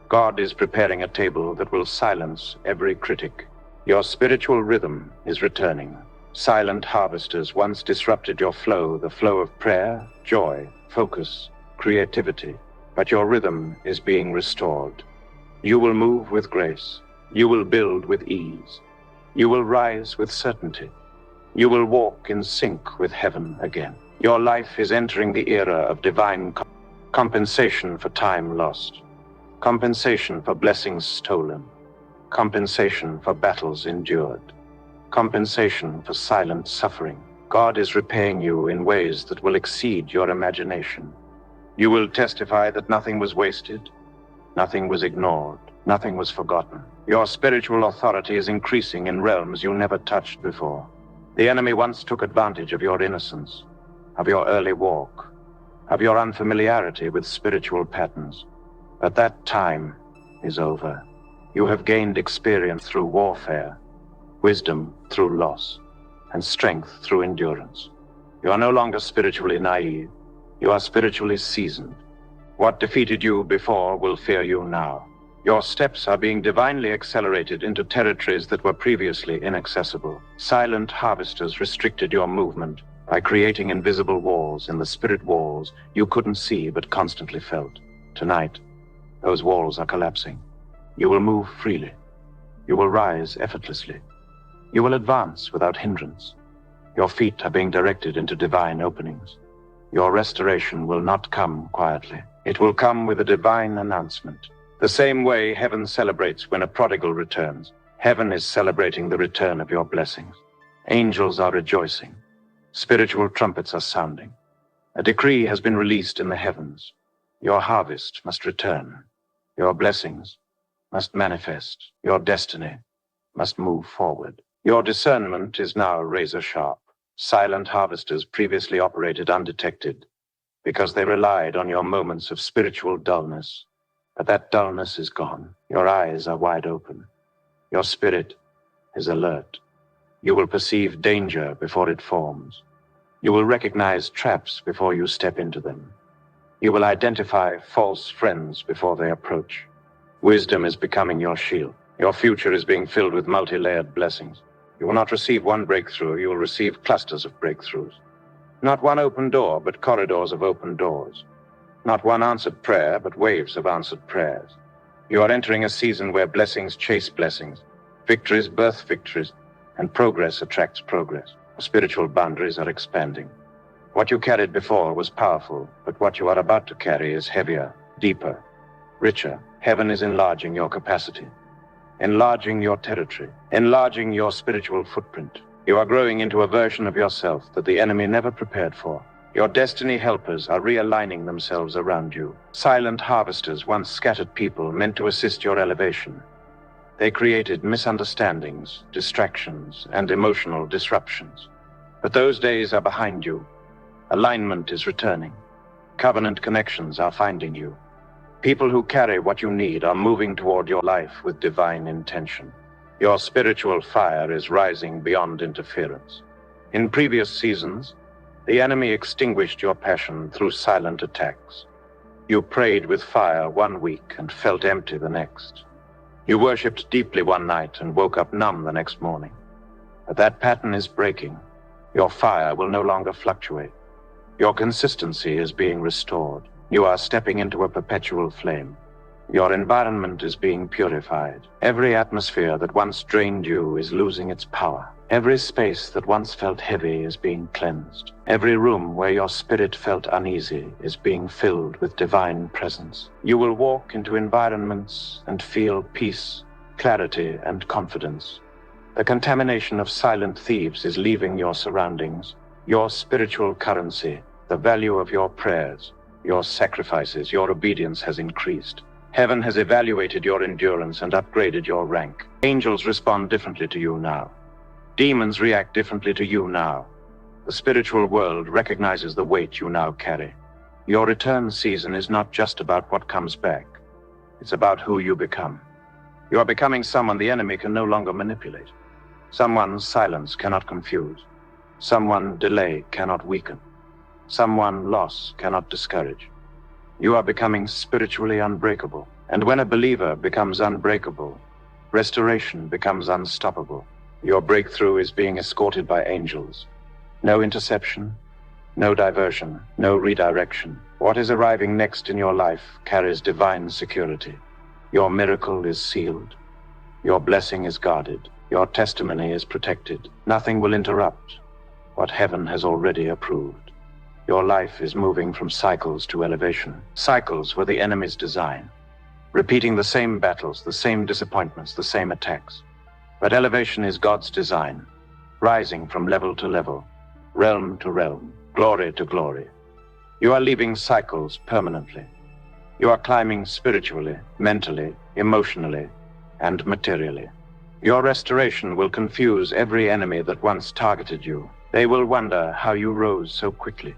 God is preparing a table that will silence every critic. Your spiritual rhythm is returning. Silent harvesters once disrupted your flow, the flow of prayer, joy, focus, creativity. But your rhythm is being restored. You will move with grace. You will build with ease. You will rise with certainty. You will walk in sync with heaven again. Your life is entering the era of divine compensation for time lost, compensation for blessings stolen, compensation for battles endured, compensation for silent suffering. God is repaying you in ways that will exceed your imagination. You will testify that nothing was wasted, nothing was ignored, nothing was forgotten. Your spiritual authority is increasing in realms you never touched before. The enemy once took advantage of your innocence, of your early walk, of your unfamiliarity with spiritual patterns. But that time is over. You have gained experience through warfare, wisdom through loss, and strength through endurance. You are no longer spiritually naive. You are spiritually seasoned. What defeated you before will fear you now. Your steps are being divinely accelerated into territories that were previously inaccessible. Silent harvesters restricted your movement by creating invisible walls in the spirit walls you couldn't see but constantly felt. Tonight, those walls are collapsing. You will move freely. You will rise effortlessly. You will advance without hindrance. Your feet are being directed into divine openings. Your restoration will not come quietly. It will come with a divine announcement. The same way heaven celebrates when a prodigal returns, heaven is celebrating the return of your blessings. Angels are rejoicing. Spiritual trumpets are sounding. A decree has been released in the heavens. Your harvest must return. Your blessings must manifest. Your destiny must move forward. Your discernment is now razor sharp. Silent harvesters previously operated undetected because they relied on your moments of spiritual dullness. But that dullness is gone. Your eyes are wide open. Your spirit is alert. You will perceive danger before it forms. You will recognize traps before you step into them. You will identify false friends before they approach. Wisdom is becoming your shield. Your future is being filled with multi-layered blessings. You will not receive one breakthrough, you will receive clusters of breakthroughs. Not one open door, but corridors of open doors. Not one answered prayer, but waves of answered prayers. You are entering a season where blessings chase blessings, victories birth victories, and progress attracts progress. Spiritual boundaries are expanding. What you carried before was powerful, but what you are about to carry is heavier, deeper, richer. Heaven is enlarging your capacity, enlarging your territory, enlarging your spiritual footprint. You are growing into a version of yourself that the enemy never prepared for. Your destiny helpers are realigning themselves around you. Silent harvesters once scattered people meant to assist your elevation. They created misunderstandings, distractions, and emotional disruptions. But those days are behind you. Alignment is returning. Covenant connections are finding you. People who carry what you need are moving toward your life with divine intention. Your spiritual fire is rising beyond interference. In previous seasons, the enemy extinguished your passion through silent attacks. You prayed with fire one week and felt empty the next. You worshipped deeply one night and woke up numb the next morning. But that pattern is breaking. Your fire will no longer fluctuate. Your consistency is being restored. You are stepping into a perpetual flame. Your environment is being purified. Every atmosphere that once drained you is losing its power. Every space that once felt heavy is being cleansed. Every room where your spirit felt uneasy is being filled with divine presence. You will walk into environments and feel peace, clarity, and confidence. The contamination of silent thieves is leaving your surroundings. Your spiritual currency, the value of your prayers, your sacrifices, your obedience has increased. Heaven has evaluated your endurance and upgraded your rank. Angels respond differently to you now. Demons react differently to you now. The spiritual world recognizes the weight you now carry. Your return season is not just about what comes back. It's about who you become. You are becoming someone the enemy can no longer manipulate. Someone silence cannot confuse. Someone delay cannot weaken. Someone loss cannot discourage. You are becoming spiritually unbreakable. And when a believer becomes unbreakable, restoration becomes unstoppable. Your breakthrough is being escorted by angels. No interception, no diversion, no redirection. What is arriving next in your life carries divine security. Your miracle is sealed. Your blessing is guarded. Your testimony is protected. Nothing will interrupt what heaven has already approved. Your life is moving from cycles to elevation. Cycles were the enemy's design, repeating the same battles, the same disappointments, the same attacks. But elevation is God's design, rising from level to level, realm to realm, glory to glory. You are leaving cycles permanently. You are climbing spiritually, mentally, emotionally, and materially. Your restoration will confuse every enemy that once targeted you. They will wonder how you rose so quickly.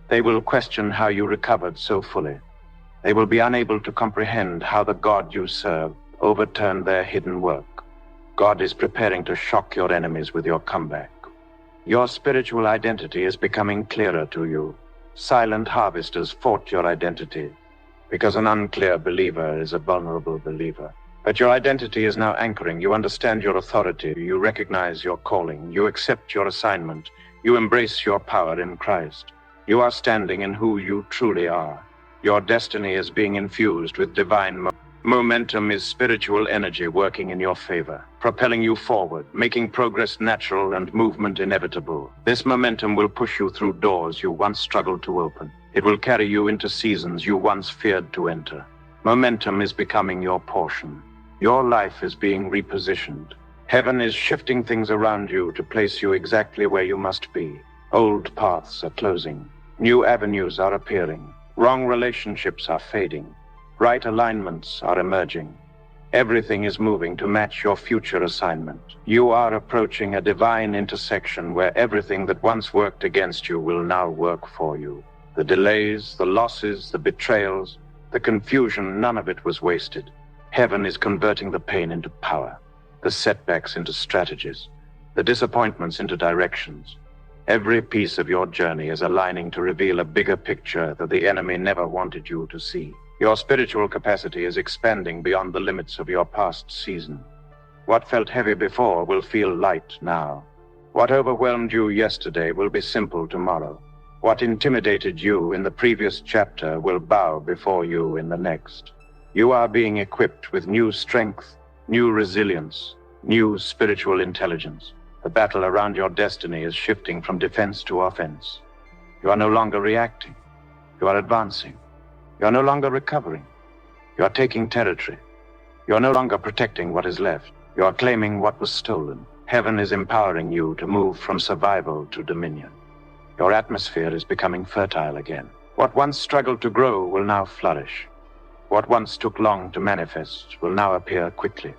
They will question how you recovered so fully. They will be unable to comprehend how the God you serve overturned their hidden work. God is preparing to shock your enemies with your comeback. Your spiritual identity is becoming clearer to you. Silent harvesters fought your identity because an unclear believer is a vulnerable believer. But your identity is now anchoring. You understand your authority. You recognize your calling. You accept your assignment. You embrace your power in Christ. You are standing in who you truly are. Your destiny is being infused with divine momentum is spiritual energy working in your favor, propelling you forward, making progress natural and movement inevitable. This momentum will push you through doors you once struggled to open. It will carry you into seasons you once feared to enter. Momentum is becoming your portion. Your life is being repositioned. Heaven is shifting things around you to place you exactly where you must be. Old paths are closing. New avenues are appearing. Wrong relationships are fading. Right alignments are emerging. Everything is moving to match your future assignment. You are approaching a divine intersection where everything that once worked against you will now work for you. The delays, the losses, the betrayals, the confusion, none of it was wasted. Heaven is converting the pain into power, the setbacks into strategies, the disappointments into directions. Every piece of your journey is aligning to reveal a bigger picture that the enemy never wanted you to see. Your spiritual capacity is expanding beyond the limits of your past season. What felt heavy before will feel light now. What overwhelmed you yesterday will be simple tomorrow. What intimidated you in the previous chapter will bow before you in the next. You are being equipped with new strength, new resilience, new spiritual intelligence. The battle around your destiny is shifting from defense to offense. You are no longer reacting. You are advancing. You are no longer recovering. You are taking territory. You are no longer protecting what is left. You are claiming what was stolen. Heaven is empowering you to move from survival to dominion. Your atmosphere is becoming fertile again. What once struggled to grow will now flourish. What once took long to manifest will now appear quickly.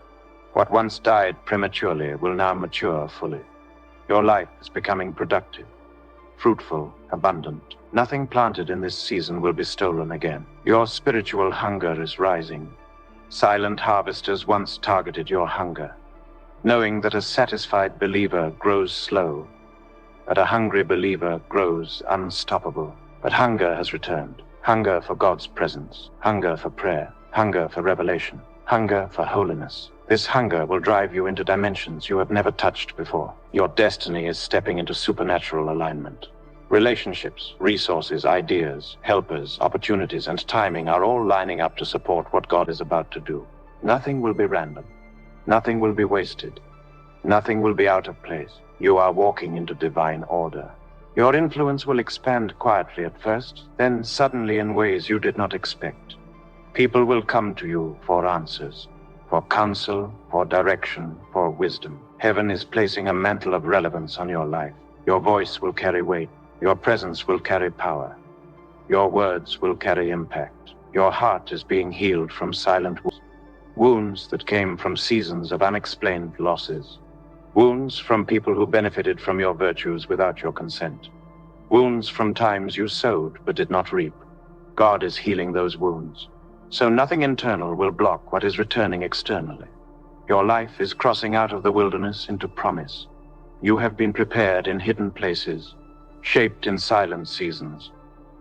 What once died prematurely will now mature fully. Your life is becoming productive, fruitful, abundant. Nothing planted in this season will be stolen again. Your spiritual hunger is rising. Silent harvesters once targeted your hunger, knowing that a satisfied believer grows slow, but a hungry believer grows unstoppable. But hunger has returned. Hunger for God's presence, hunger for prayer, hunger for revelation, hunger for holiness. This hunger will drive you into dimensions you have never touched before. Your destiny is stepping into supernatural alignment. Relationships, resources, ideas, helpers, opportunities, and timing are all lining up to support what God is about to do. Nothing will be random. Nothing will be wasted. Nothing will be out of place. You are walking into divine order. Your influence will expand quietly at first, then suddenly in ways you did not expect. People will come to you for answers, for counsel, for direction, for wisdom. Heaven is placing a mantle of relevance on your life. Your voice will carry weight. Your presence will carry power. Your words will carry impact. Your heart is being healed from silent wounds that came from seasons of unexplained losses. Wounds from people who benefited from your virtues without your consent. Wounds from times you sowed but did not reap. God is healing those wounds. So nothing internal will block what is returning externally. Your life is crossing out of the wilderness into promise. You have been prepared in hidden places, shaped in silent seasons,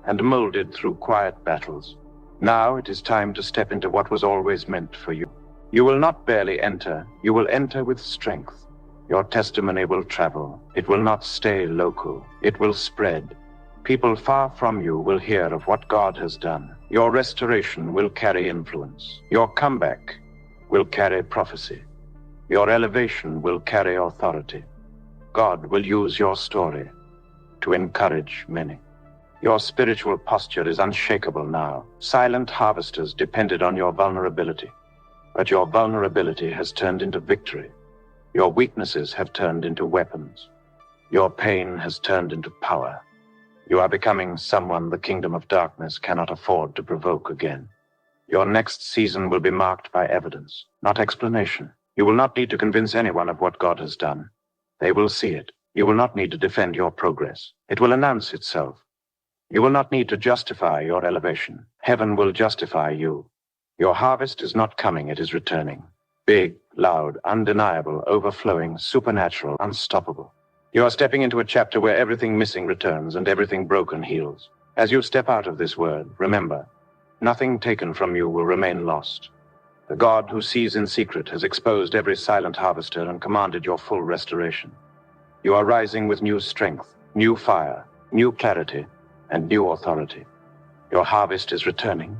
and molded through quiet battles. Now it is time to step into what was always meant for you. You will not barely enter, you will enter with strength. Your testimony will travel. It will not stay local. It will spread. People far from you will hear of what God has done. Your restoration will carry influence. Your comeback will carry prophecy. Your elevation will carry authority. God will use your story to encourage many. Your spiritual posture is unshakable now. Silent harvesters depended on your vulnerability, but your vulnerability has turned into victory. Your weaknesses have turned into weapons. Your pain has turned into power. You are becoming someone the kingdom of darkness cannot afford to provoke again. Your next season will be marked by evidence, not explanation. You will not need to convince anyone of what God has done. They will see it. You will not need to defend your progress. It will announce itself. You will not need to justify your elevation. Heaven will justify you. Your harvest is not coming, it is returning. Big, loud, undeniable, overflowing, supernatural, unstoppable. You are stepping into a chapter where everything missing returns and everything broken heals. As you step out of this word, remember, nothing taken from you will remain lost. The God who sees in secret has exposed every silent harvester and commanded your full restoration. You are rising with new strength, new fire, new clarity, and new authority. Your harvest is returning.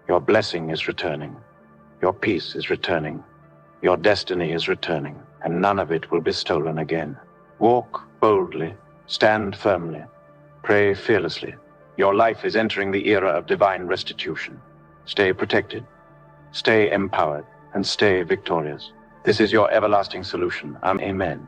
Your blessing is returning. Your peace is returning. Your destiny is returning, and none of it will be stolen again. Walk boldly, stand firmly, pray fearlessly. Your life is entering the era of divine restitution. Stay protected, stay empowered, and stay victorious. This is your everlasting solution. Amen.